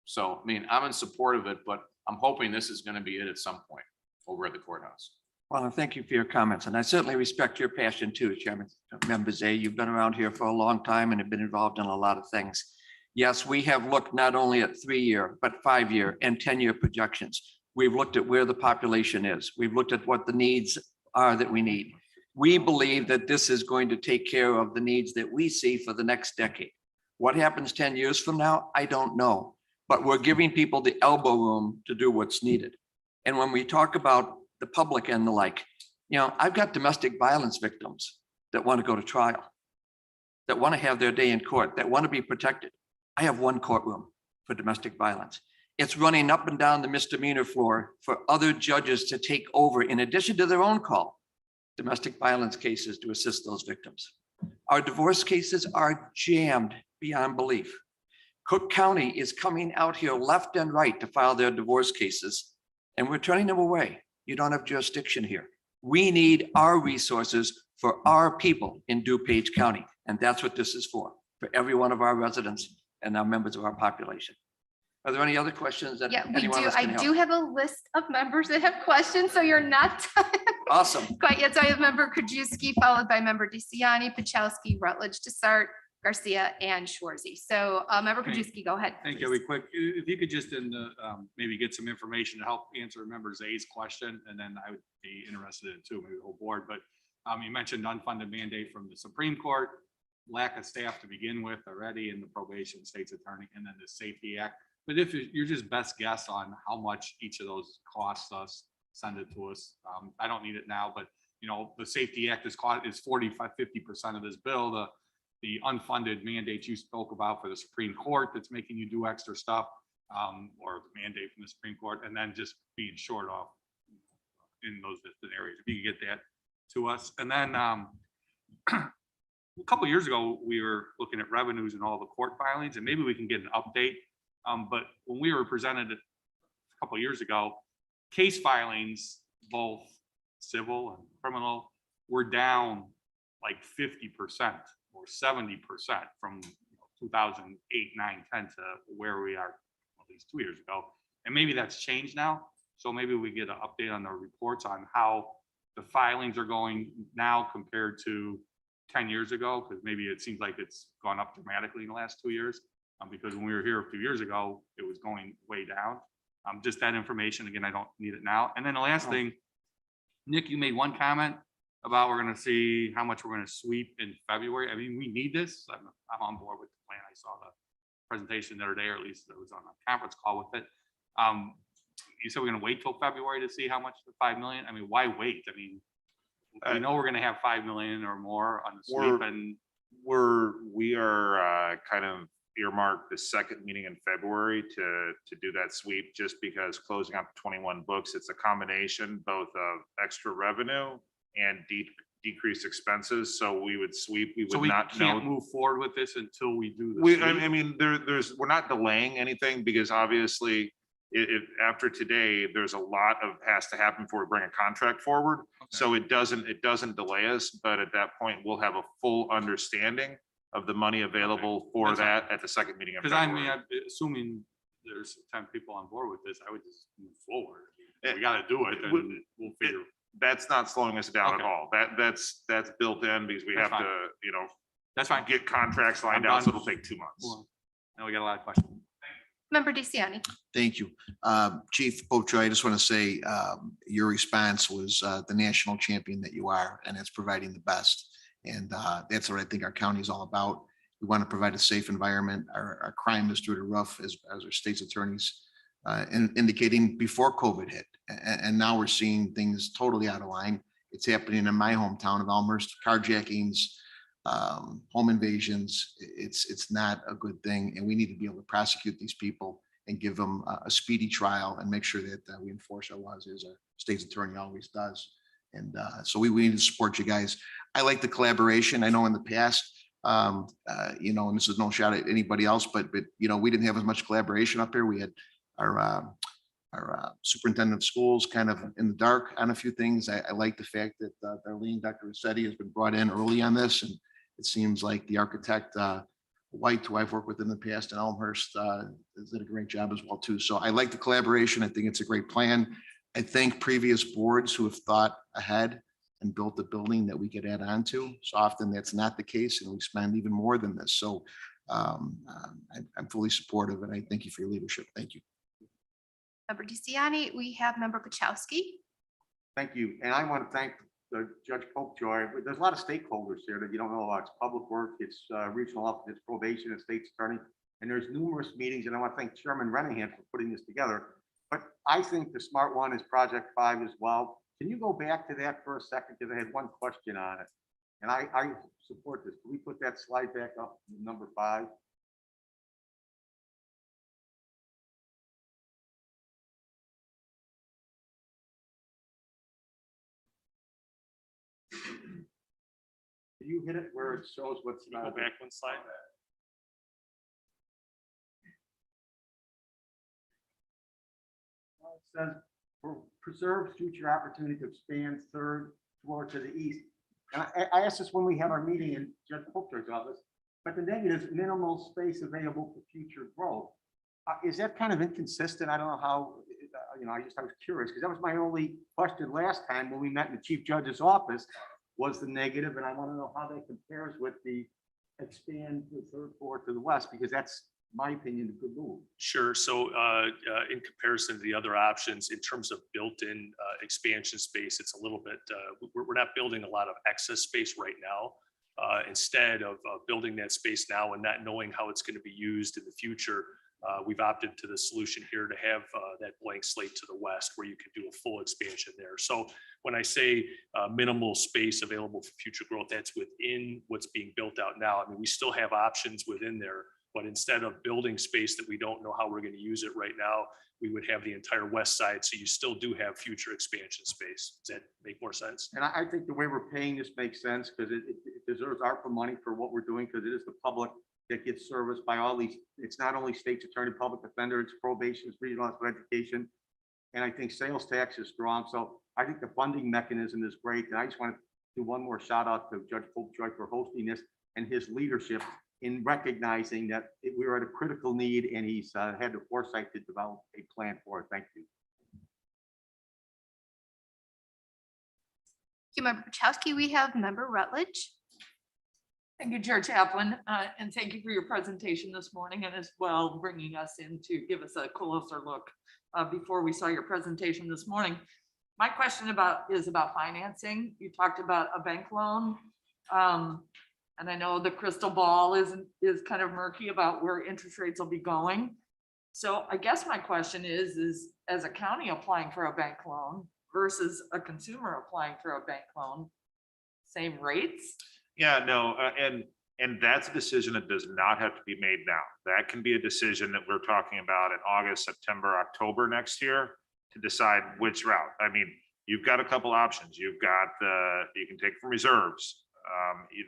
So, I mean, I'm in support of it, but I'm hoping this is going to be it at some point over at the courthouse. well, thank you for your comments. And I certainly respect your passion too, Chairman Member Zay. You've been around here for a long time and have been involved in a lot of things. Yes, we have looked not only at 3-year, but 5-year and 10-year projections. We've looked at where the population is. We've looked at what the needs are that we need. We believe that this is going to take care of the needs that we see for the next decade. What happens 10 years from now, I don't know. But we're giving people the elbow room to do what's needed. And when we talk about the public and the like, you know, I've got domestic violence victims that want to go to trial, that want to have their day in court, that want to be protected. I have one courtroom for domestic violence. It's running up and down the misdemeanor floor for other judges to take over, in addition to their own call, domestic violence cases to assist those victims. Our divorce cases are jammed beyond belief. Cook County is coming out here left and right to file their divorce cases, and we're turning them away. You don't have jurisdiction here. We need our resources for our people in DuPage County, and that's what this is for every one of our residents and our members of our population. Are there any other questions that Yeah, we anyone do. else I can do help? have a list of members that have questions, so you're not done Awesome. quite yet. So I have member Krajewski, followed by member DeCiani, Pachowski, Rutledge, Desart, Garcia, and Schwarzy. So member Okay. Krajewski, go ahead. Thank you. Really quick, if you could just maybe get some information to help answer member Zay's question, and then I would be interested in too, maybe the whole board, but you mentioned unfunded mandate from the Supreme Court, lack of staff to begin with already in the probation, state's attorney, and then the Safety Act. But if you're just best guess on how much each of those costs us, send it to us. I don't need it now, but you know, the Safety Act is 45-50% of this bill. The unfunded mandate you spoke about for the Supreme Court that's making you do extra stuff, or the mandate from the Supreme Court, and then just being short off in those different areas. If you could get that to us. And then a couple of years ago, we were looking at revenues and all the court filings, and maybe we can get an update. But when we were presented a couple of years ago, case filings, both civil and criminal, were down like 50% or 70% from 2008, 9, 10 to where we are at least 2 years ago. And maybe that's changed now. So maybe we get an update on the reports on how the filings are going now compared to 10 years ago, because maybe it seems like it's gone up dramatically in the last 2 years. Because when we were here a few years ago, it was going way down. Just that information. Again, I don't need it now. And then the last thing, Nick, you made one comment about we're gonna see how much we're gonna sweep in February. I mean, we need this. I'm on board with the plan. I saw the presentation the other day, or at least it was on a conference call with it. You said we're gonna wait till February to see how much the 5 million. I mean, why wait? I mean, we know we're gonna have 5 million or more on the sweep, and We are kind of earmarked the second meeting in February to do that sweep, just because closing out the 21 books, it's a combination both of extra revenue and decreased expenses. So we would sweep, we so would we not can't know. move forward with this until we do the We, sweep. I mean, we're not delaying anything, because obviously after today, there's a lot of has to happen before we bring a contract forward. So it doesn't delay us, but at that point, we'll have a full understanding of the money available for That's fine. that at the second meeting. Because I mean, assuming there's 10 people on board with this, I would just move forward. If we gotta do it, then we'll figure. That's not slowing us down at Okay. all. That's built in, because we That's have fine. to, That's fine. get contracts lined I'm out, so done. it'll take 2 months. Now we got a lot of questions. Member DeCiani. Thank you. Chief Popejoy, I just want to say your response was the national champion that you are, and it's providing the best. And that's what I think our county is all about. We want to provide a safe environment. Our crime is through the roof, as our state's attorneys indicating before COVID hit. And now we're seeing things totally out of line. It's happening in my hometown of Elmhurst, carjackings, home invasions. It's not a good thing, and we need to be able to prosecute these people and give them a speedy trial and make sure that we enforce our laws, as our state's attorney always does. And so we need to support you guys. I like the collaboration. I know in the past, and this is no shot at anybody else, but we didn't have as much collaboration up here. We had our superintendent of schools kind of in the dark on a few things. I like the fact that Darlene, Dr. Rossetti, has been brought in early on this, and it seems like the architect, White, who I've worked with in the past in Elmhurst, has did a great job as well too. So I like the collaboration. I think it's a great plan. I thank previous boards who have thought ahead and built the building that we could add on to. So often that's not the case, and we spend even more than this. So I'm fully supportive, and I thank you for your leadership. Thank you. Member DeCiani, we have Member Kachowski. Thank you. And I want to thank Judge Popejoy. There's a lot of stakeholders here that you don't know about. It's public work, it's regional office, it's probation, it's state's attorney. And there's numerous meetings, and I want to thank Chairman Renahan for putting this together. But I think the smart one is Project 5 as well. Can you go back to that for a second? Because I had one question on it. And I support this. Can we put that slide back up, number 5? Can you hit it where it shows what's Can you go back one slide? It says, preserve future opportunity to expand third floor to the east. And I asked this when we had our meeting in Judge Popejoy's office, but the negative is minimal space available for future growth. Is that kind of inconsistent? I don't know how, I was curious, because that was my only question last time when we met in the Chief Judge's office, was the negative, and I want to know how that compares with the expand the third floor to the west, because that's, my opinion, a good move. Sure. So in comparison to the other options, in terms of built-in expansion space, it's a little bit, we're not building a lot of excess space right now. Instead of building that space now and not knowing how it's going to be used in the future, we've opted to the solution here to have that blank slate to the west, where you can do a full expansion there. So when I say minimal space available for future growth, that's within what's being built out now. I mean, we still have options within there, but instead of building space that we don't know how we're going to use it right now, we would have the entire west side. So you still do have future expansion space. Does that make more sense? And I think the way we're paying this makes sense, because it deserves ARPA money for what we're doing, because it is the public that gets serviced by all these. It's not only state's attorney, public defender, it's probation, it's regional office of education. And I think sales tax is strong. So I think the funding mechanism is great. And I just want to do one more shout out to Judge Popejoy for hosting this and his leadership in recognizing that we were at a critical need, and he's had the foresight to develop a plan for it. Thank you. Thank you, Member Kachowski. We have Member Rutledge. Thank you, Chair Chaplin, and thank you for your presentation this morning and as well bringing us in to give us a closer look before we saw your presentation this morning. My question is about financing. You talked about a bank loan. And I know the crystal ball is kind of murky about where interest rates will be going. So I guess my question is as a county applying for a bank loan versus a consumer applying for a bank loan, same rates? Yeah, no, and that's a decision that does not have to be made now. That can be a decision that we're talking about in August, September, October next year to decide which route. I mean, you've got a couple options. You've got you can take from reserves.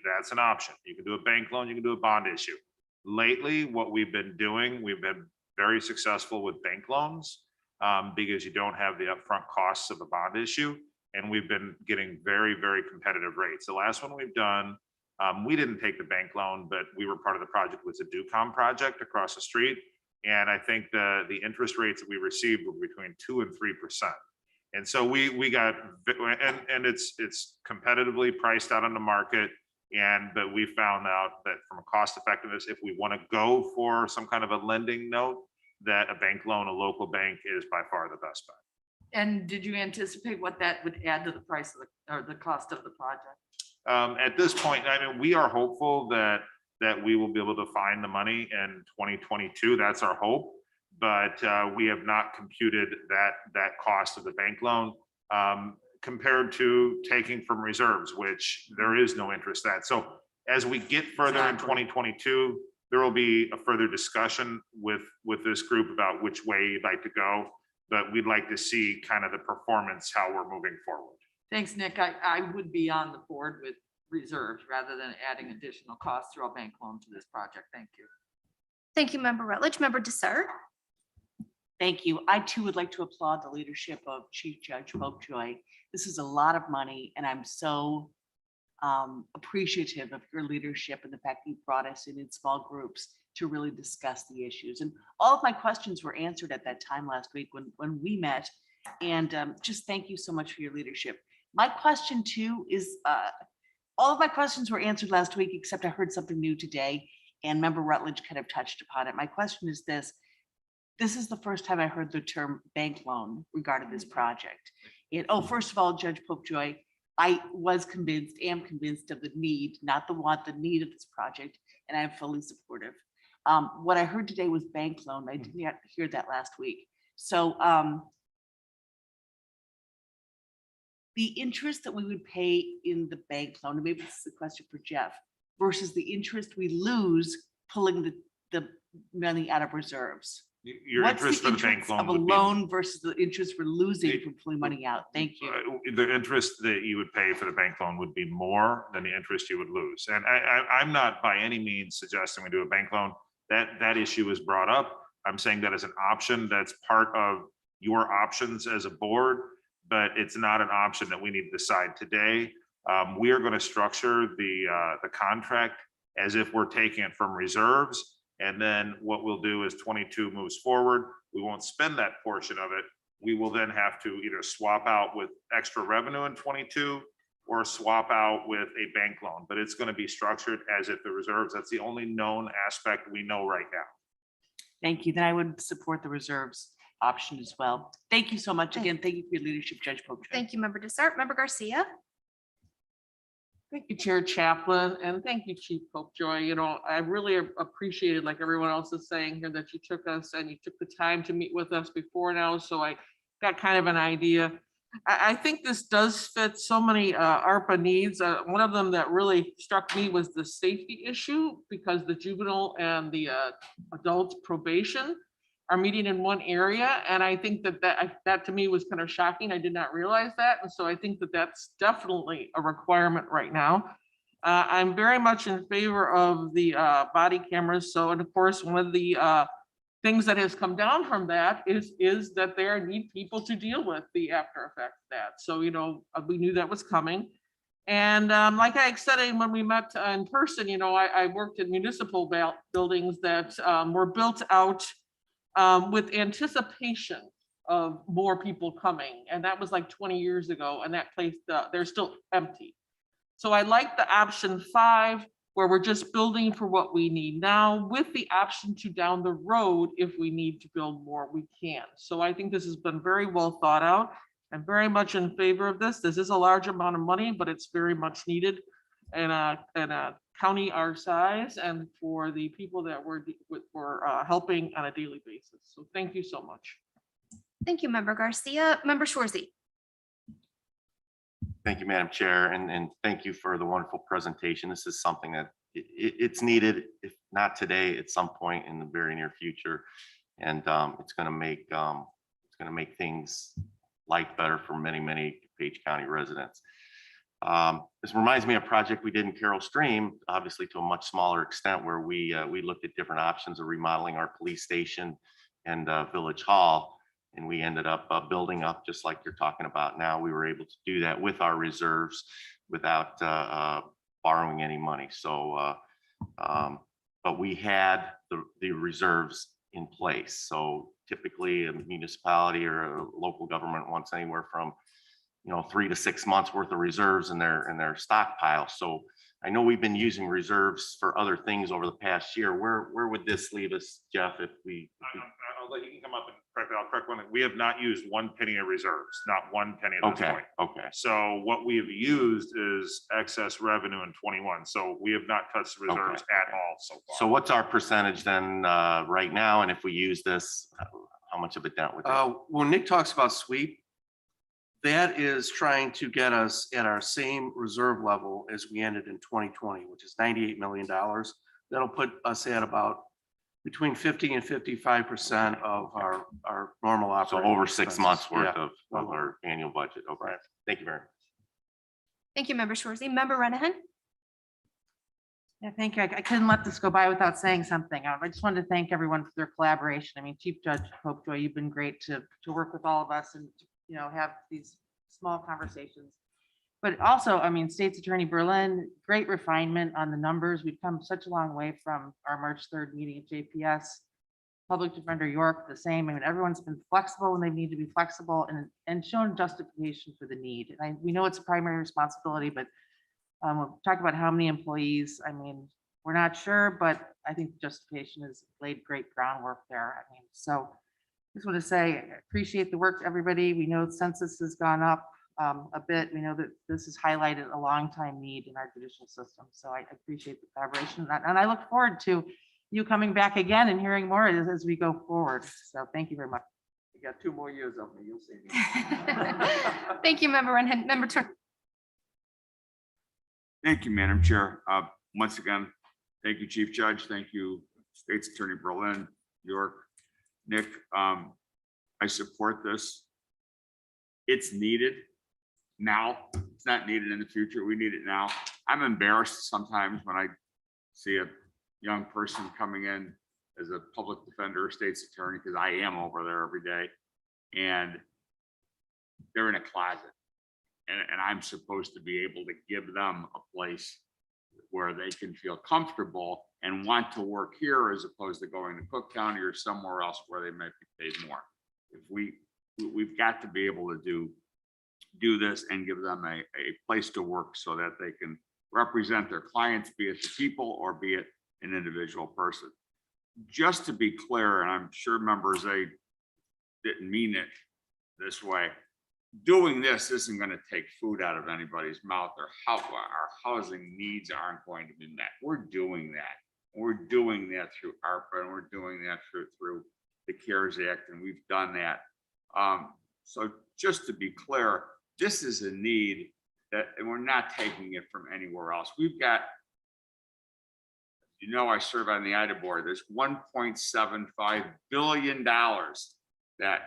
That's an option. You can do a bank loan, you can do a bond issue. Lately, what we've been doing, we've been very successful with bank loans because you don't have the upfront costs of a bond issue. And we've been getting very, very competitive rates. The last one we've done, we didn't take the bank loan, but we were part of the project with the DuPage project across the street. And I think the interest rates that we received were between 2% and 3%. And so we got, and it's competitively priced out on the market. But we found out that from a cost effectiveness, if we want to go for some kind of a lending note, that a bank loan, a local bank is by far the best bet. And did you anticipate what that would add to the price of or the cost of the project? At this point, I mean, we are hopeful that we will be able to find the money in 2022. That's our hope. But we have not computed that cost of the bank loan compared to taking from reserves, which there is no interest at. So as we get further in 2022, there will be a further discussion with this group about which way you'd like to go. But we'd like to see kind of the performance, how we're moving forward. Thanks, Nick. I would be on the board with reserves rather than adding additional costs through a bank loan to this project. Thank you. Thank you, Member Rutledge. Member Dessert. Thank you. I too would like to applaud the leadership of Chief Judge Popejoy. This is a lot of money, and I'm so appreciative of your leadership and the fact that you brought us in small groups to really discuss the issues. And all of my questions were answered at that time last week when we met. And just thank you so much for your leadership. My question too is, all of my questions were answered last week, except I heard something new today, and Member Rutledge kind of touched upon it. My question is this. This is the first time I heard the term bank loan regarding this project. First of all, Judge Popejoy, I am convinced of the need, not the want, the need of this project, and I'm fully supportive. What I heard today was bank loan. I did not hear that last week. So the interest that we would pay in the bank loan, and maybe this is a question for Jeff, versus the interest we lose pulling the money out of reserves. Your What's interest the for the bank interest loan of a would be loan versus the interest we're losing from pulling money out? Thank you. the interest that you would pay for the bank loan would be more than the interest you would lose. And I'm not by any means suggesting we do a bank loan. That issue was brought up. I'm saying that as an option, that's part of your options as a board, but it's not an option that we need to decide today. We are going to structure the contract as if we're taking it from reserves. And then what we'll do is 22 moves forward. We won't spend that portion of it. We will then have to either swap out with extra revenue in 22 or swap out with a bank loan, but it's going to be structured as if the reserves, that's the only known aspect we know right now. Thank you. Then I would support the reserves option as well. Thank you so much again. Thank you for your leadership, Judge Popejoy. Thank you, Member Dessert. Member Garcia. Thank you, Chair Chaplin, and thank you, Chief Popejoy. You know, I really appreciated, like everyone else is saying here, that you took us and you took the time to meet with us before now, so I got kind of an idea. I think this does fit so many ARPA needs. One of them that really struck me was the safety issue, because the juvenile and the adult probation are meeting in one area. And I think that to me was kind of shocking. I did not realize that. And so I think that that's definitely a requirement right now. I'm very much in favor of the body cameras. So, and of course, one of the things that has come down from that is that there need people to deal with the after effect of that. So, you know, we knew that was coming. And like I said, when we met in person, you know, I worked in municipal buildings that were built out with anticipation of more people coming. And that was like 20 years ago. And that place, they're still empty. So I like the option 5, where we're just building for what we need now with the option to down the road, if we need to build more, we can. So I think this has been very well thought out. I'm very much in favor of this. This is a large amount of money, but it's very much needed in a county our size and for the people that we're helping on a daily basis. So thank you so much. Thank you, Member Garcia. Member Shorzy. Thank you, Madam Chair, and thank you for the wonderful presentation. This is something that it's needed, if not today, at some point in the very near future. And it's going to make things life better for many, many DuPage County residents. This reminds me of a project we did in Carroll Stream, obviously to a much smaller extent, where we looked at different options of remodeling our police station and Village Hall. And we ended up building up just like you're talking about now. We were able to do that with our reserves without borrowing any money. So, but we had the reserves in place. So typically a municipality or a local government wants anywhere from 3 to 6 months worth of reserves in their stockpile. So I know we've been using reserves for other things over the past year. Where would this leave us, Jeff, if we? I'll let you come up and correct it. I'll correct one. We have not used one penny of reserves, not one penny at this point. Okay. So what we have used is excess revenue in 21. So we have not touched the reserves at all so far. So what's our percentage then right now? And if we use this, how much of it down with it? When Nick talks about sweep, that is trying to get us at our same reserve level as we ended in 2020, which is $98 million. That'll put us at about between 50 and 55% of our normal So operating. over 6 expenses. months worth Yeah. of our annual budget. Okay, thank you very much. Thank you, Member Shorzy. Member Renahan. Yeah, thank you. I couldn't let this go by without saying something. I just wanted to thank everyone for their collaboration. I mean, Chief Judge Popejoy, you've been great to work with all of us and, have these small conversations. But also, I mean, State's Attorney Berlin, great refinement on the numbers. We've come such a long way from our March 3rd meeting at JPS. Public Defender York, the same. I mean, everyone's been flexible when they need to be flexible and shown justification for the need. And we know it's a primary responsibility, but we'll talk about how many employees. I mean, we're not sure, but I think justification has laid great groundwork there. I mean, so I just want to say, I appreciate the work, everybody. We know census has gone up a bit. We know that this has highlighted a long time need in our judicial system. So I appreciate the collaboration and I look forward to you coming back again and hearing more as we go forward. So thank you very much. You got 2 more years of me, you'll see me. Thank you, Member Renahan. Member Turner. Thank you, Madam Chair. Once again, thank you, Chief Judge. Thank you, State's Attorney Berlin, York, Nick. I support this. It's needed now. It's not needed in the future. We need it now. I'm embarrassed sometimes when I see a young person coming in as a public defender or state's attorney, because I am over there every day, and they're in a closet. And I'm supposed to be able to give them a place where they can feel comfortable and want to work here as opposed to going to Cook County or somewhere else where they might be paid more. If we've got to be able to do this and give them a place to work so that they can represent their clients, be it the people or be it an individual person. Just to be clear, and I'm sure members, they didn't mean it this way. Doing this isn't going to take food out of anybody's mouth, or how our housing needs aren't going to be met. We're doing that. We're doing that through ARPA, and we're doing that through the CARES Act, and we've done that. So just to be clear, this is a need that, and we're not taking it from anywhere else. We've got, I serve on the IDA board. There's $1.75 billion that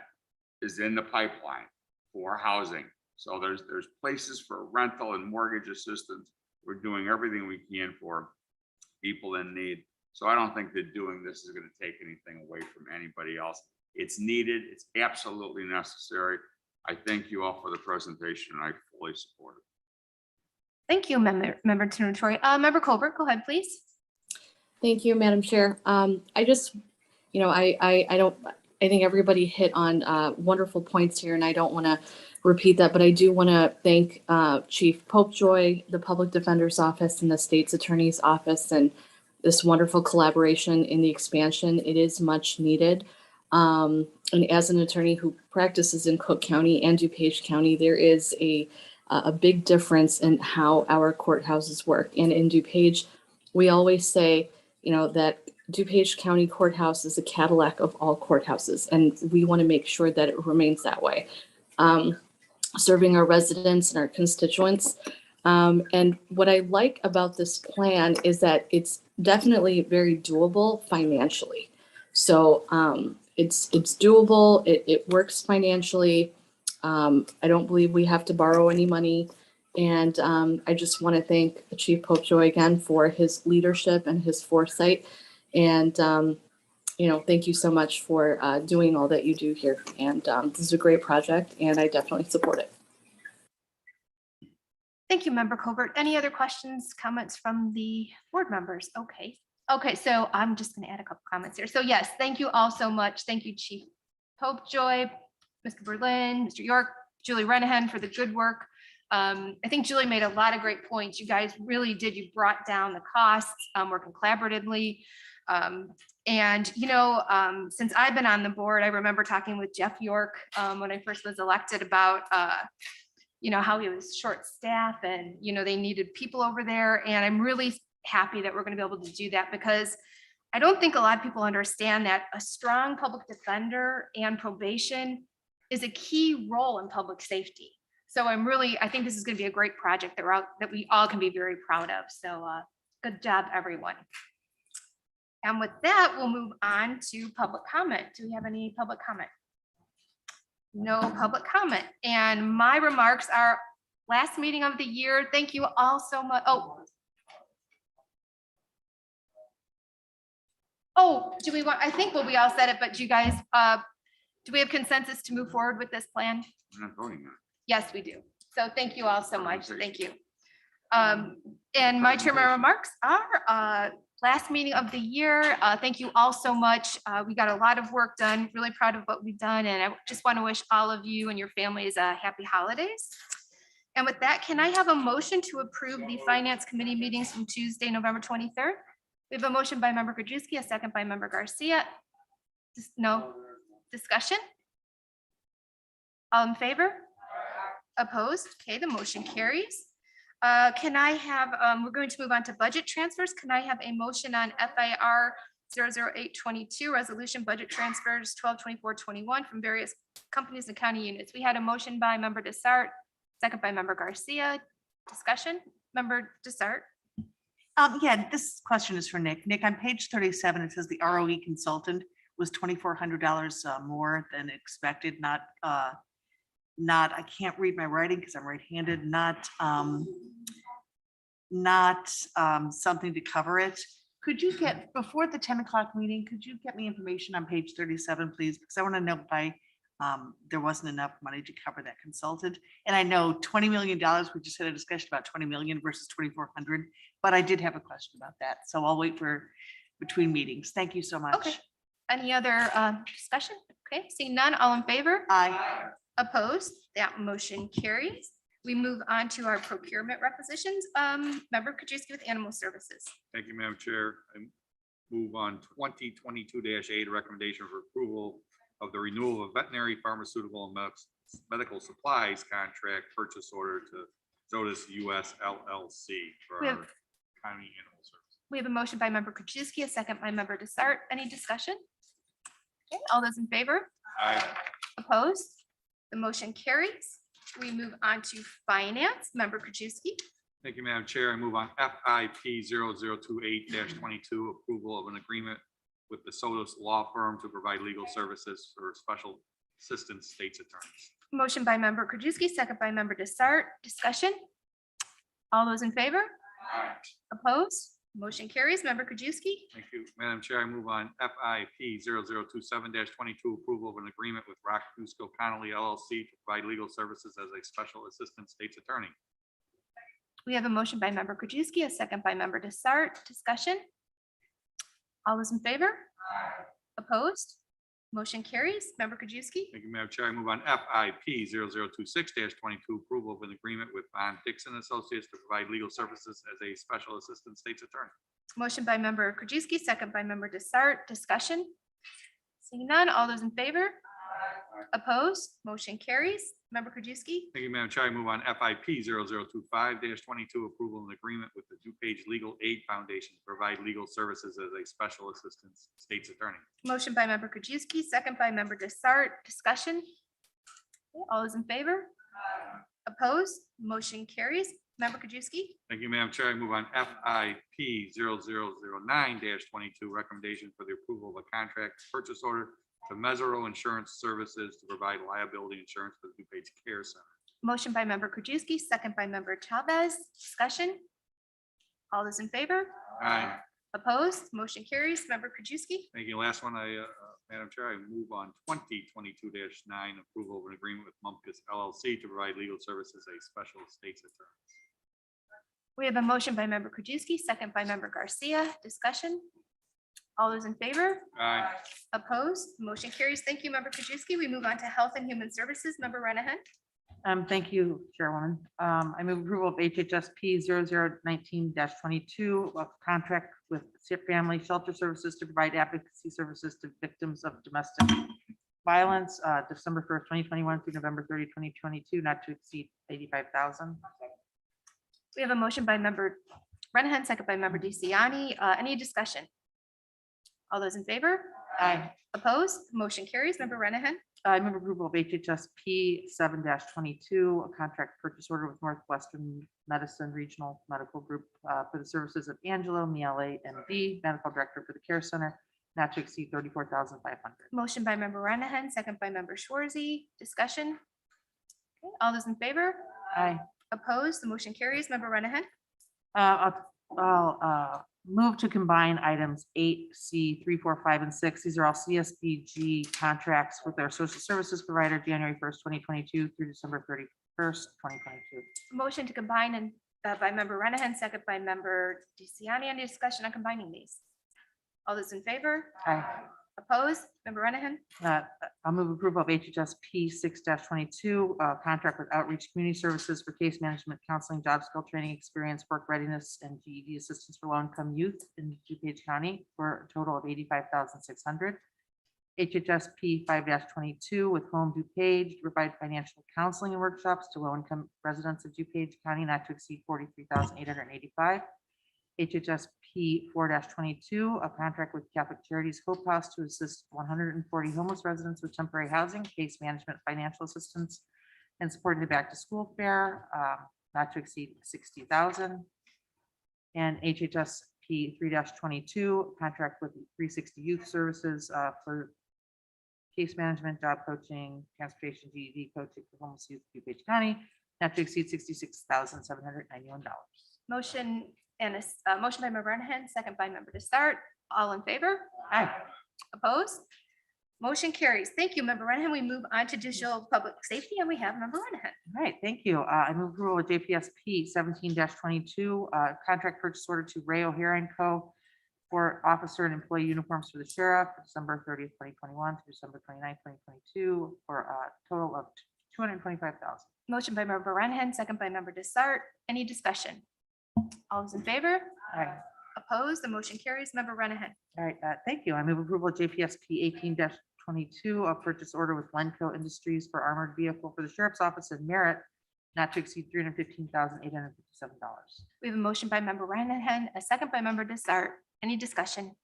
is in the pipeline for housing. So there's places for rental and mortgage assistance. We're doing everything we can for people in need. So I don't think that doing this is going to take anything away from anybody else. It's needed. It's absolutely necessary. I thank you all for the presentation, and I fully support it. Thank you, Member Territory. Member Colbert, go ahead, please. Thank you, Madam Chair. I just, I don't, I think everybody hit on wonderful points here, and I don't want to repeat that, but I do want to thank Chief Popejoy, the Public Defender's Office, and the State's Attorney's Office, and this wonderful collaboration in the expansion. It is much needed. And as an attorney who practices in Cook County and DuPage County, there is a big difference in how our courthouses work. And in DuPage, we always say, that DuPage County Courthouse is a Cadillac of all courthouses, and we want to make sure that it remains that way. Serving our residents and our constituents. And what I like about this plan is that it's definitely very doable financially. So it's doable, it works financially. I don't believe we have to borrow any money. And I just want to thank Chief Popejoy again for his leadership and his foresight. And, thank you so much for doing all that you do here. And this is a great project, and I definitely support it. Thank you, Member Colbert. Any other questions, comments from the board members? Okay, so I'm just going to add a couple comments here. So yes, thank you all so much. Thank you, Chief Popejoy, Mr. Berlin, Mr. York, Julie Renahan for the good work. I think Julie made a lot of great points. You guys really did. You brought down the costs, working collaboratively. Since I've been on the board, I remember talking with Jeff York when I first was elected about, how he was short staff and, they needed people over there. And I'm really happy that we're going to be able to do that, because I don't think a lot of people understand that a strong public defender and probation is a key role in public safety. So I think this is going to be a great project that we all can be very proud of. So good job, everyone. And with that, we'll move on to public comment. Do we have any public comment? No public comment. And my remarks are last meeting of the year. Thank you all so much. Do we want, I think we all said it, but do you guys, do we have consensus to move forward with this plan? We're not voting on it. Yes, we do. So thank you all so much. Thank you. And my chairman remarks are last meeting of the year. Thank you all so much. We got a lot of work done. Really proud of what we've done. And I just want to wish all of you and your families happy holidays. And with that, can I have a motion to approve the Finance Committee meetings from Tuesday, November 23rd? We have a motion by Member Krajewski, a second by Member Garcia. No discussion? All in favor? Opposed? Okay, the motion carries. Can I have, we're going to move on to budget transfers. Can I have a motion on FIR 00822, resolution budget transfers 122421 from various companies and county units? We had a motion by Member Desart, second by Member Garcia. Discussion? Member Desart? Yeah, this question is for Nick. Nick, on page 37, it says the ROE consultant was $2,400 more than expected, not, I can't read my writing because I'm right-handed, not something to cover it. Could you get, before the 10 o'clock meeting, could you get me information on page 37, please? Because I want to know why there wasn't enough money to cover that consultant. And I know $20 million, we just had a discussion about 20 million versus 2,400, but I did have a question about that. So I'll wait for between meetings. Thank you so much. Okay. Any other discussion? Okay, seeing none, all in favor? Aye. Opposed? That motion carries. We move on to our procurement requisitions. Member Krajewski with Animal Services. Thank you, Madam Chair. I move on 2022-8, recommendation for approval of the renewal of veterinary, pharmaceutical, and medical supplies contract purchase order to Zotis US LLC for our county animal service. We have a motion by Member Krajewski, a second by Member Desart. Any discussion? Okay, all those in favor? Aye. Opposed? The motion carries. We move on to finance. Member Krajewski. Thank you, Madam Chair. I move on FIP 0028-22, approval of an agreement with the Sotos Law Firm to provide legal services for special assistant state's attorneys. Motion by Member Krajewski, second by Member Desart. Discussion? All those in favor? Opposed? Motion carries. Member Krajewski. Thank you, Madam Chair. I move on FIP 0027-22, approval of an agreement with Rock Cusco Connolly LLC to provide legal services as a special assistant state's attorney. We have a motion by Member Krajewski, a second by Member Desart. Discussion? All those in favor? Opposed? Motion carries. Member Krajewski. Thank you, Madam Chair. I move on FIP 0026-22, approval of an agreement with Von Dixon Associates to provide legal services as a special assistant state's attorney. Motion by member Krajewski, second by member Desart. Discussion? Seeing none. All those in favor? Opposed? Motion carries. Member Krajewski. Thank you, Madam Chair. I move on FIP 0025-22, approval of an agreement with the DuPage Legal Aid Foundation to provide legal services as a special assistant state's attorney. Motion by member Krajewski, second by member Desart. Discussion? Okay, all those in favor? Opposed? Motion carries. Member Krajewski. Thank you, Madam Chair. I move on FIP 0009-22, recommendation for the approval of a contract purchase order to Mesero Insurance Services to provide liability insurance for the DuPage Care Center. Motion by member Krajewski, second by member Chavez. Discussion? All those in favor? Aye. Opposed? Motion carries. Member Krajewski. Thank you. Last one, Madam Chair, I move on 2022-9, approval of an agreement with Mumpkus LLC to provide legal services as a special state's attorney. We have a motion by member Krajewski, second by member Garcia. Discussion? All those in favor? Aye. Opposed? Motion carries. Thank you, member Krajewski. We move on to Health and Human Services. Member Renahan. Thank you, Chairwoman. I move approval of HHSP 0019-22, a contract with Family Shelter Services to provide advocacy services to victims of domestic violence, December 1st, 2021 through November 30, 2022, not to exceed 85,000. We have a motion by member Renahan, second by member DeCiani. Any discussion? All those in favor? Aye. Opposed? Motion carries. Member Renahan. I move approval of HHSP 7-22, a contract purchase order with Northwestern Medicine Regional Medical Group for the services of Angelo Miele, MD, Medical Director for the Care Center, not to exceed 34,500. Motion by member Renahan, second by member Schwarzy. Discussion? Okay, all those in favor? Aye. Opposed? The motion carries. Member Renahan. I'll move to combine items 8C, 3, 4, 5, and 6. These are all CSBG contracts with our social services provider, January 1st, 2022 through December 31st, 2022. Motion to combine and by member Renahan, second by member DeCiani. Any discussion on combining these? All those in favor? Aye. Opposed? Member Renahan. I'll move approval of HHSP 6-22, contract with Outreach Community Services for case management, counseling, job skill training, experience, work readiness, and GED assistance for low-income youth in DuPage County for a total of 85,600. HHSP 5-22 with Home DuPage to provide financial counseling and workshops to low-income residents of DuPage County not to exceed 43,885. HHSP 4-22, a contract with Catholic Charities Hope House to assist 140 homeless residents with temporary housing, case management, financial assistance, and supporting the back to school fair, not to exceed 60,000. And HHSP 3-22, contract with 360 Youth Services for case management, job coaching, transportation, GED coaching for homeless youth in DuPage County, not to exceed $66,791. Motion and a motion by member Renahan, second by member Desart. All in favor? Aye. Opposed? Motion carries. Thank you, member Renahan. We move on to digital public safety and we have member Renahan. All right, thank you. I move approval of JPSP 17-22, contract purchase order to Ray O'Hare and Co. for officer and employee uniforms for the sheriff, December 30th, 2021 to December 29th, 2022, for a total of $225,000. Motion by member Renahan, second by member Desart. Any discussion? All those in favor? Aye. Opposed? The motion carries. Member Renahan. All right, thank you. I move approval of JPSP 18-22, a purchase order with Lenco Industries for armored vehicle for the sheriff's office in Merritt, not to exceed $315,857. We have a motion by member Renahan, a second by member Desart. Any discussion?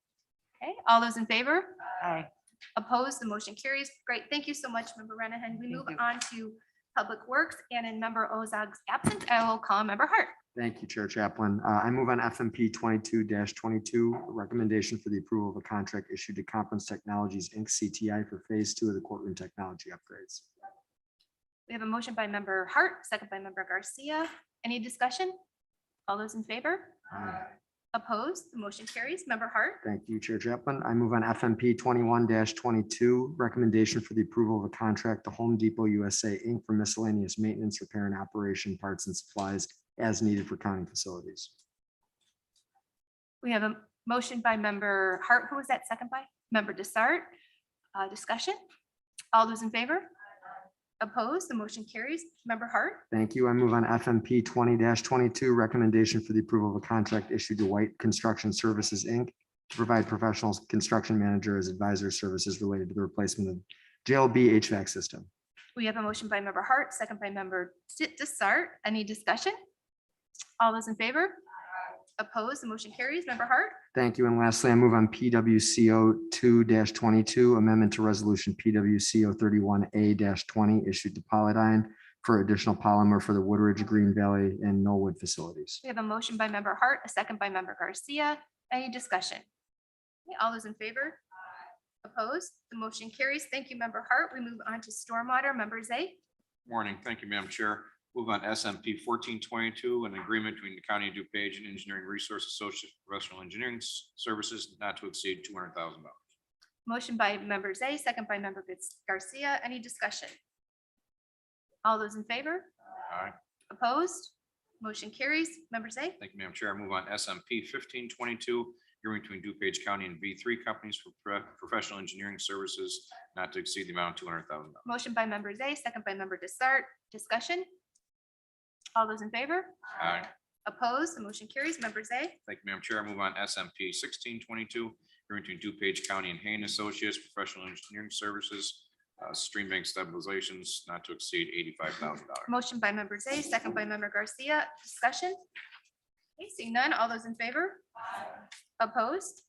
Okay, all those in favor? Aye. Opposed? The motion carries. Great. Thank you so much, member Renahan. We Thank move you. on to Public Works, and in member Ozog's absence, I will call member Hart. Thank you, Chair Chaplin. I move on FMP 22-22, a recommendation for the approval of a contract issued to Conference Technologies, Inc., CTI, for Phase 2 of the courtroom technology upgrades. We have a motion by member Hart, second by member Garcia. Any discussion? All those in favor? Opposed? The motion carries. Member Hart. Thank you, Chair Chaplin. I move on FMP 21-22, recommendation for the approval of a contract to Home Depot USA, Inc. for miscellaneous maintenance, repair, and operation parts and supplies as needed for county facilities. We have a motion by member Hart. Who was that second by? Member Desart. Discussion? All those in favor? Opposed? The motion carries. Member Hart? Thank you. I move on FMP 20-22, recommendation for the approval of a contract issued to White Construction Services, Inc. to provide professional construction manager as advisor services related to the replacement of JLB HVAC system. We have a motion by member Hart, second by member Desart. Any discussion? All those in favor? Opposed? The motion carries. Member Hart? Thank you. And lastly, I move on PWCO 2-22, amendment to resolution PWCO 31A-20 issued to Polydine for additional polymer for the Woodridge, Green Valley, and Knollwood facilities. We have a motion by member Hart, a second by member Garcia. Any discussion? Okay, all those in favor? Opposed? The motion carries. Thank you, member Hart. We move on to stormwater. Member Zay. Morning. Thank you, Madam Chair. Move on SMP 1422, an agreement between the County of DuPage and Engineering Resource Associates Professional Engineering Services not to exceed $200,000. Motion by member Zay, second by member Garcia. Any discussion? All those in favor? Aye. Opposed? Motion carries. Member Zay. Thank you, Madam Chair. Move on SMP 1522, agreement between DuPage County and V3 companies for professional engineering services not to exceed the amount of $200,000. Motion by member Zay, second by member Desart. Discussion? All those in favor? Aye. Opposed? The motion carries. Member Zay. Thank you, Madam Chair. Move on SMP 1622, agreement between DuPage County and Hain Associates Professional Engineering Services, stream bank stabilizations not to exceed $85,000. Motion by member Zay, second by member Garcia. Discussion? Okay, seeing none. All those in favor? Opposed?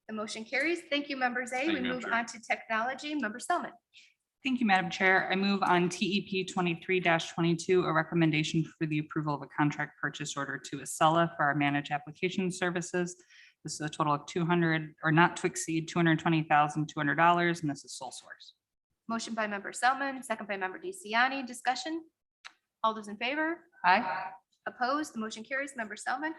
The motion carries. Thank you, member Zay. Thank We you, Madam move Chair. on to technology. Member Selman. Thank you, Madam Chair. I move on TEP 23-22, a recommendation for the approval of a contract purchase order to Acela for our managed application services. This is a total of 200 or not to exceed $220,200, and this is sole source. Motion by member Selman, second by member DeCiani. Discussion? All those in favor? Aye. Opposed? The motion carries. Member Selman.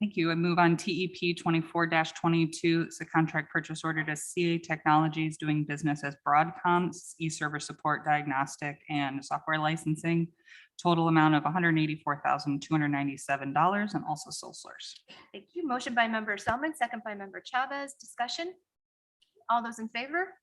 Thank you. I move on TEP 24-22. It's a contract purchase order to CA Technologies doing business as Broadcom, e-server support, diagnostic, and software licensing. Total amount of $184,297 and also sole source. Thank you. Motion by member Selman, second by member Chavez. Discussion? All those in favor?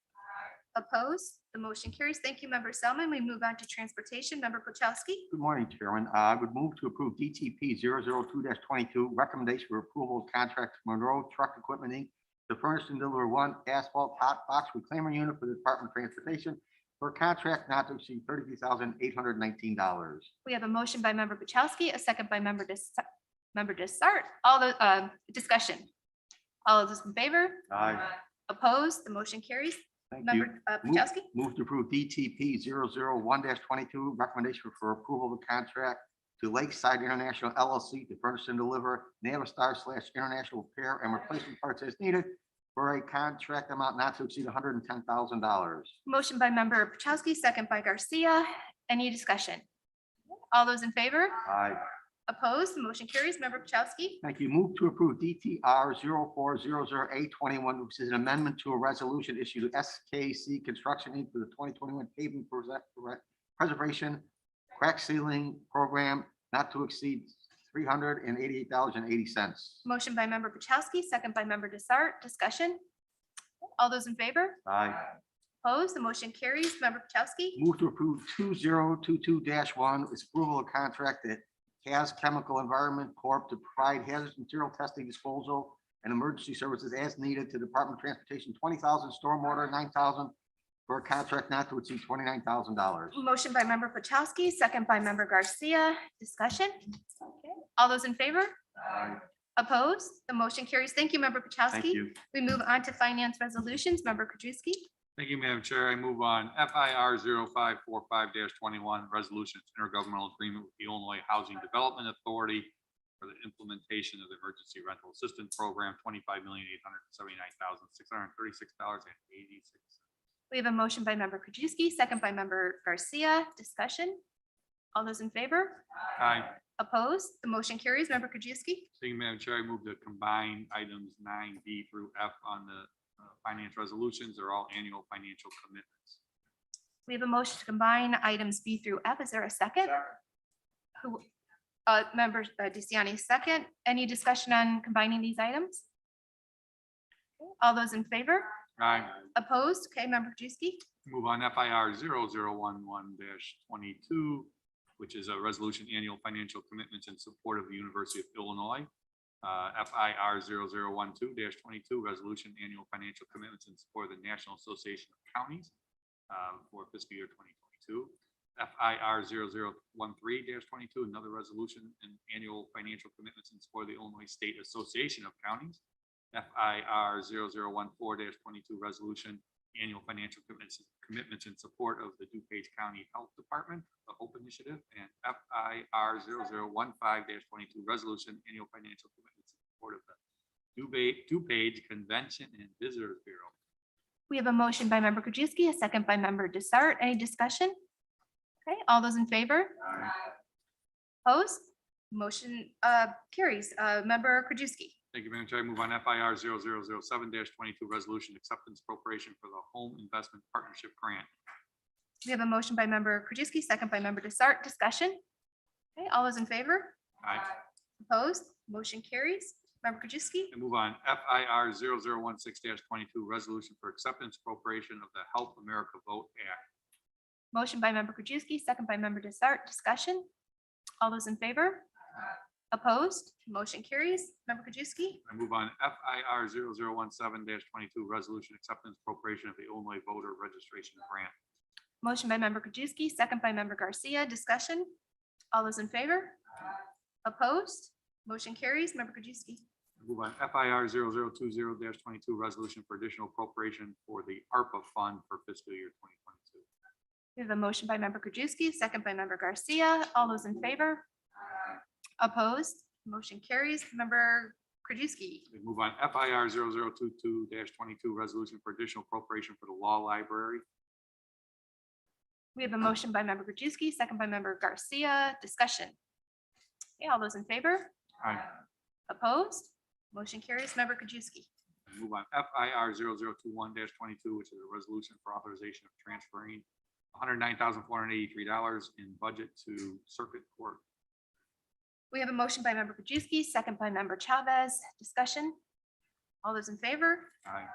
Opposed? The motion carries. Thank you, member Selman. We move on to transportation. Member Pochowski. Good morning, Chairman. I would move to approve DTP 002-22, recommendation for approval of contract to Monroe Truck Equipment, Inc. to furnish and deliver one asphalt hot box reclaimer unit for the Department of Transportation for a contract not to exceed $33,819. We have a motion by member Pochowski, a second by member Desart. All the discussion. All of those in favor? Aye. Opposed? The motion carries. Thank you. Member Pochowski. Move to approve DTP 001-22, recommendation for approval of a contract to Lakeside International LLC to furnish and deliver Navistar/International repair and replacement parts as needed for a contract amount not to exceed $110,000. Motion by member Pochowski, second by Garcia. Any discussion? All those in favor? Aye. Opposed? The motion carries. Member Pochowski. Thank you. Move to approve DTR 0400A21, which is an amendment to a resolution issued to SKC Construction Inc. for the 2021 paving preservation crack sealing program not to exceed $388.80. Motion by member Pochowski, second by member Desart. Discussion? All those in favor? Aye. Opposed? The motion carries. Member Pochowski. Move to approve 2022-1, is approval of contract that Has Chemical Environment Corp. to provide hazardous material testing, disposal, and emergency services as needed to Department of Transportation, $20,000, stormwater, $9,000, for a contract not to exceed $29,000. Motion by member Pochowski, second by member Garcia. Discussion? Okay. All those in favor? Opposed? The motion carries. Thank you, member Pochowski. Thank you. We move on to finance resolutions. Member Krajewski. Thank you, Madam Chair. I move on FIR 0545-21, resolution of intergovernmental agreement with the Illinois Housing Development Authority for the implementation of the Emergency Rental Assistance Program, $25,879,636.86. We have a motion by member Krajewski, second by member Garcia. Discussion? All those in favor? Aye. Opposed? The motion carries. Member Krajewski. Thank you, Madam Chair. I move to combine items 9B through F on the finance resolutions. They're all annual financial commitments. We have a motion to combine items B through F. Is there a second? Who, member DeCiani, second. Any discussion on combining these items? All those in favor? Aye. Opposed? Okay, member Krajewski. Move on FIR 0011 22, which is a resolution annual financial commitments in support of the University of Illinois. FIR 0012 22, resolution annual financial commitments in support of the National Association of Counties for fiscal year 2022. FIR 0013 22, another resolution and annual financial commitments in support of the Illinois State Association of Counties. FIR 0014 22, resolution annual financial commitments in support of the DuPage County Health Department, the HOPE Initiative, and FIR 0015 22, resolution annual financial commitments in support of the DuPage Convention and Visitors Bureau. We have a motion by member Krajewski, a second by member Desart. Any discussion? Okay, all those in favor? Opposed? Motion carries. Member Krajewski. Thank you, Madam Chair. I move on FIR 0007 22, resolution acceptance appropriation for the Home Investment Partnership Grant. We have a motion by member Krajewski, second by member Desart. Discussion? Okay, all those in favor? Aye. Opposed? Motion carries. Member Krajewski. I move on FIR 0016 22, resolution for acceptance appropriation of the Help America Vote Act. Motion by member Krajewski, second by member Desart. Discussion? All those in favor? Opposed? Motion carries. Member Krajewski. I move on FIR 0017 22, resolution acceptance appropriation of the Illinois Voter Registration Grant. Motion by member Krajewski, second by member Garcia. Discussion? All those in favor? Opposed? Motion carries. Member Krajewski. I move on FIR 0020 22, resolution for additional appropriation for the ARPA fund for fiscal year 2022. We have a motion by member Krajewski, second by member Garcia. All those in favor? Opposed? Motion carries. Member Krajewski. We move on FIR 0022 22, resolution for additional appropriation for the law library. We have a motion by member Krajewski, second by member Garcia. Discussion? Okay, all those in favor? Aye. Opposed? Motion carries. Member Krajewski. Move on FIR 0021 22, which is a resolution for authorization of transferring $109,483 in budget to circuit court. We have a motion by member Krajewski, second by member Chavez. Discussion? All those in favor? Aye.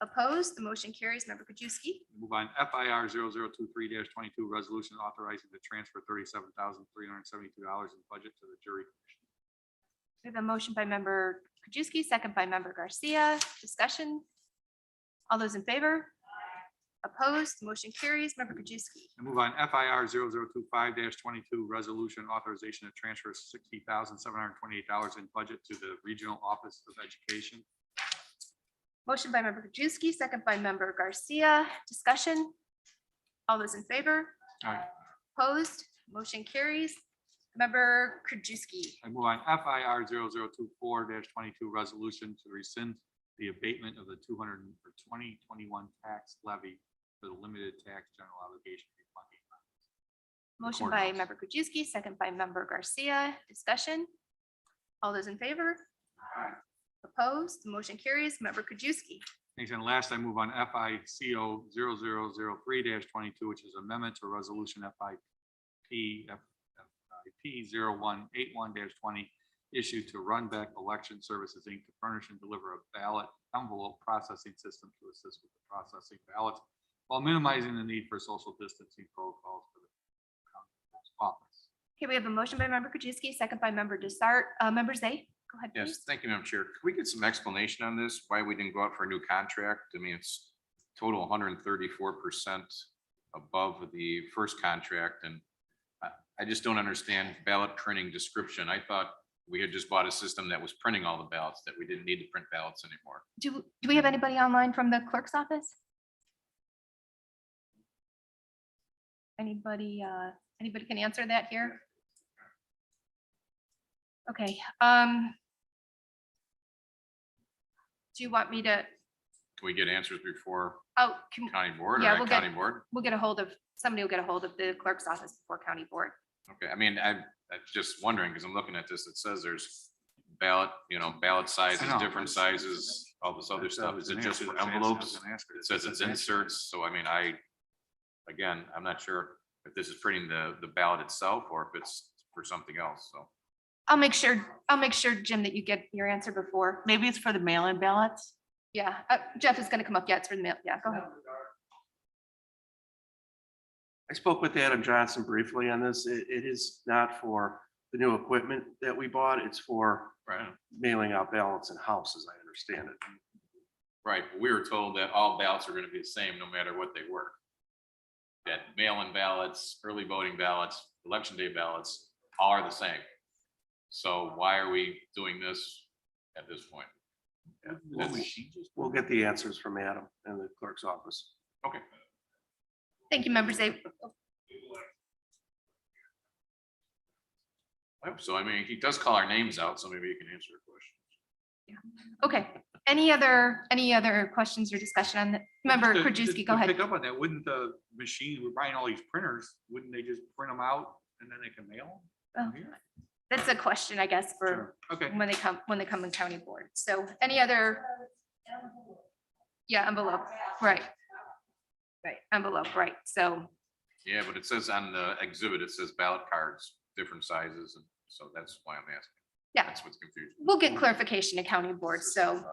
Opposed? The motion carries. Member Krajewski. Move on FIR 0023 22, resolution authorizing the transfer $37,372 in budget to the jury commission. We have a motion by member Krajewski, second by member Garcia. Discussion? All those in favor? Opposed? Motion carries. Member Krajewski. I move on FIR 0025 22, resolution authorization to transfer $60,728 in budget to the Regional Office of Education. Motion by member Krajewski, second by member Garcia. Discussion? All those in favor? Aye. Opposed? Motion carries. Member Krajewski. I move on FIR 0024 22, resolution to rescind the abatement of the 2021 tax levy for the limited tax general obligation refunding. Motion by member Krajewski, second by member Garcia. Discussion? All those in favor? Opposed? Motion carries. Member Krajewski. Thanks. And last, I move on FICO 0003 22, which is amendment to resolution FIP 0181 20, issued to Runback Election Services, Inc. to furnish and deliver a ballot envelope processing system to assist with the processing ballots while minimizing the need for social distancing protocols for the county office. Okay, we have a motion by member Krajewski, second by member Desart. Member Zay, go ahead, Yes, please. thank you, Madam Chair. Could we get some explanation on this? Why we didn't go out for a new contract? I mean, it's total 134% above the first contract, and I just don't understand ballot printing description. I thought we had just bought a system that was printing all the ballots, that we didn't need to print ballots anymore. Do we have anybody online from the clerk's office? Anybody can answer that here? Okay. Do you want me to, Can we get answers before oh, county board yeah, or we'll at county board? we'll get a hold of, somebody will get a hold of the clerk's office before county board. Okay, I mean, I'm just wondering, because I'm looking at this, it says there's ballot, ballot sizes, I know. different sizes, all this other stuff. Is it just for envelopes? It says it's inserts, so I mean, again, I'm not sure if this is printing the ballot itself or if it's for something else, so. I'll make sure, Jim, that you get your answer before. Maybe it's for the mail-in ballots. Yeah, Jeff is gonna come up. Yeah, it's for the mail. Yeah, go ahead. I spoke with Adam Johnson briefly on this. It is not for the new equipment that we bought. It's for Right. mailing out ballots in house, as I understand it. Right, but we were told that all ballots are gonna be the same no matter what they were. That mail-in ballots, early voting ballots, election day ballots, all are the same. So why are we doing this at this point? Yeah, That's- We'll get the answers from Adam in the clerk's office. Okay. Thank you, members. I hope so. I mean, he does call our names out, so maybe he can answer a question. Okay, any other questions or discussion on that? Member Just to- Krajewski, just go to ahead. Pick up on that, wouldn't the machine, we're buying all these printers, wouldn't they just print them out and then they can mail Oh, them? here? That's a question, I guess, for Sure. Okay. when they come in county board. So any other? Yeah, envelope, right. Right, envelope, right. So, Yeah, but it says on the exhibit, it says ballot cards, different sizes, and so that's why I'm asking. yeah, That's what's confusing. we'll get clarification to county board. So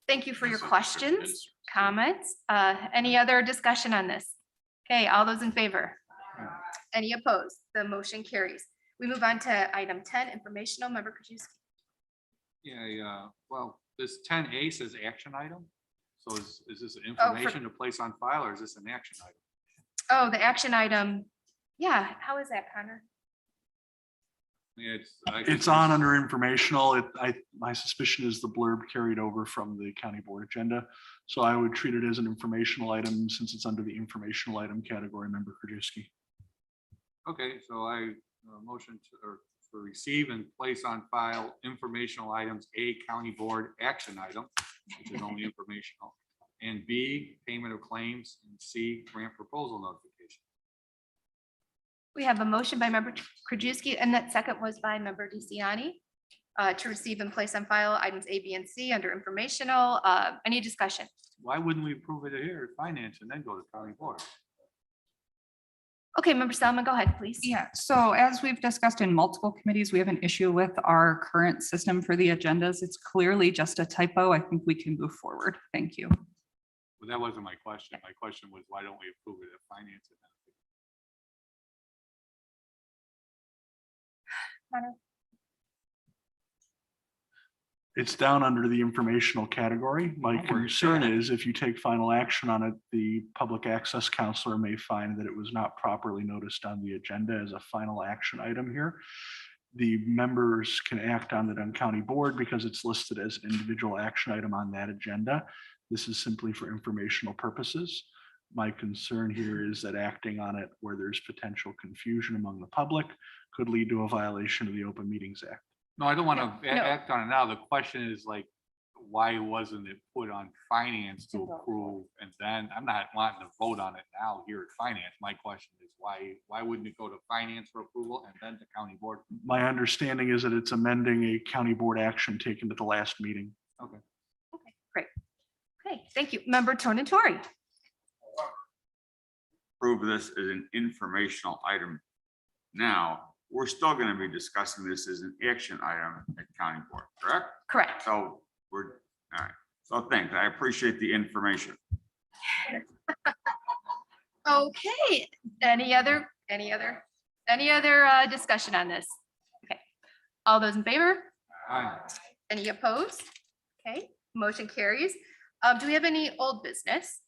thank you for your questions, comments. Any other discussion on this? Okay, all those in favor? Any opposed? The motion carries. We move on to item 10, informational. Member Krajewski. Yeah, well, this 10A says action item. So is this for- information to place on file or is this an action item? Oh, the action item. Yeah, how is that, Connor? Yeah, It's on under informational. My suspicion is the blurb carried over from the county board agenda. So I would treat it as an informational item since it's under the informational item category, member Krajewski. Okay, so I motion to receive and place on file informational items, A, county board action item, which is only informational, and B, payment of claims, and C, grant proposal notification. We have a motion by member Krajewski, and that second was by member DeCiani to receive and place on file items A, B, and C under informational. Any discussion? Why wouldn't we approve it here at finance and then go to county board? Okay, member Salmon, go ahead, please. Yeah, so as we've discussed in multiple committees, we have an issue with our current system for the agendas. It's clearly just a typo. I think we can move forward. Thank you. Well, that wasn't my question. My question was, why don't we approve it at finance? And then- It's down under the informational category. My Oh, where's concern that? is if you take final action on it, the public access counselor may find that it was not properly noticed on the agenda as a final action item here. The members can act on it on county board because it's listed as an individual action item on that agenda. This is simply for informational purposes. My concern here is that acting on it where there's potential confusion among the public could lead to a violation of the Open Meetings Act. No, I don't want No, to no. act on it now. The question is like, why wasn't it put on finance to approve? And then I'm not wanting to vote on it now here at finance. My question is why wouldn't it go to finance for approval and then to county board? My understanding is that it's amending a county board action taken at the last meeting. Okay. Okay, great. Okay, thank you. Member Tornatori. Approve this as an informational item. Now, we're still going to be discussing this as an action item at county board, correct? Correct. So we're, all right. So thanks. I appreciate the information. Okay, any other discussion on this? Okay, all those in favor? Aye. Any opposed? Okay, motion carries. Do we have any old business?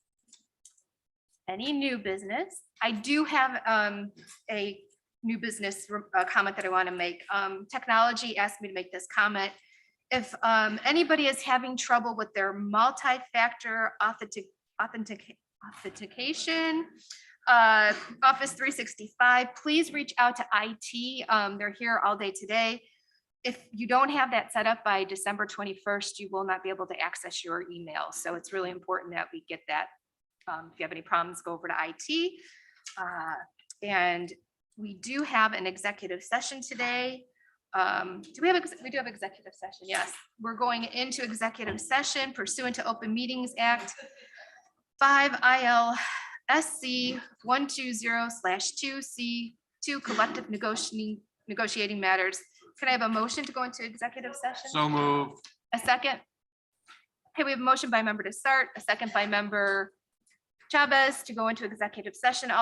Any new business? I do have a new business comment that I want to make. Technology asked me to make this comment. If anybody is having trouble with their multi-factor authentication, Office 365, please reach out to IT. They're here all day today. If you don't have that set up by December 21st, you will not be able to access your email. So it's really important that we get that. If you have any problems, go over to IT. And we do have an executive session today. We do have executive session, yes. We're going into executive session pursuant to Open Meetings Act 5 ILSC 120/2C2 collective negotiating matters. Can I have a motion to go into executive session? So move. A second? Okay, we have a motion by member to start, a second by member Chavez to go into executive session. All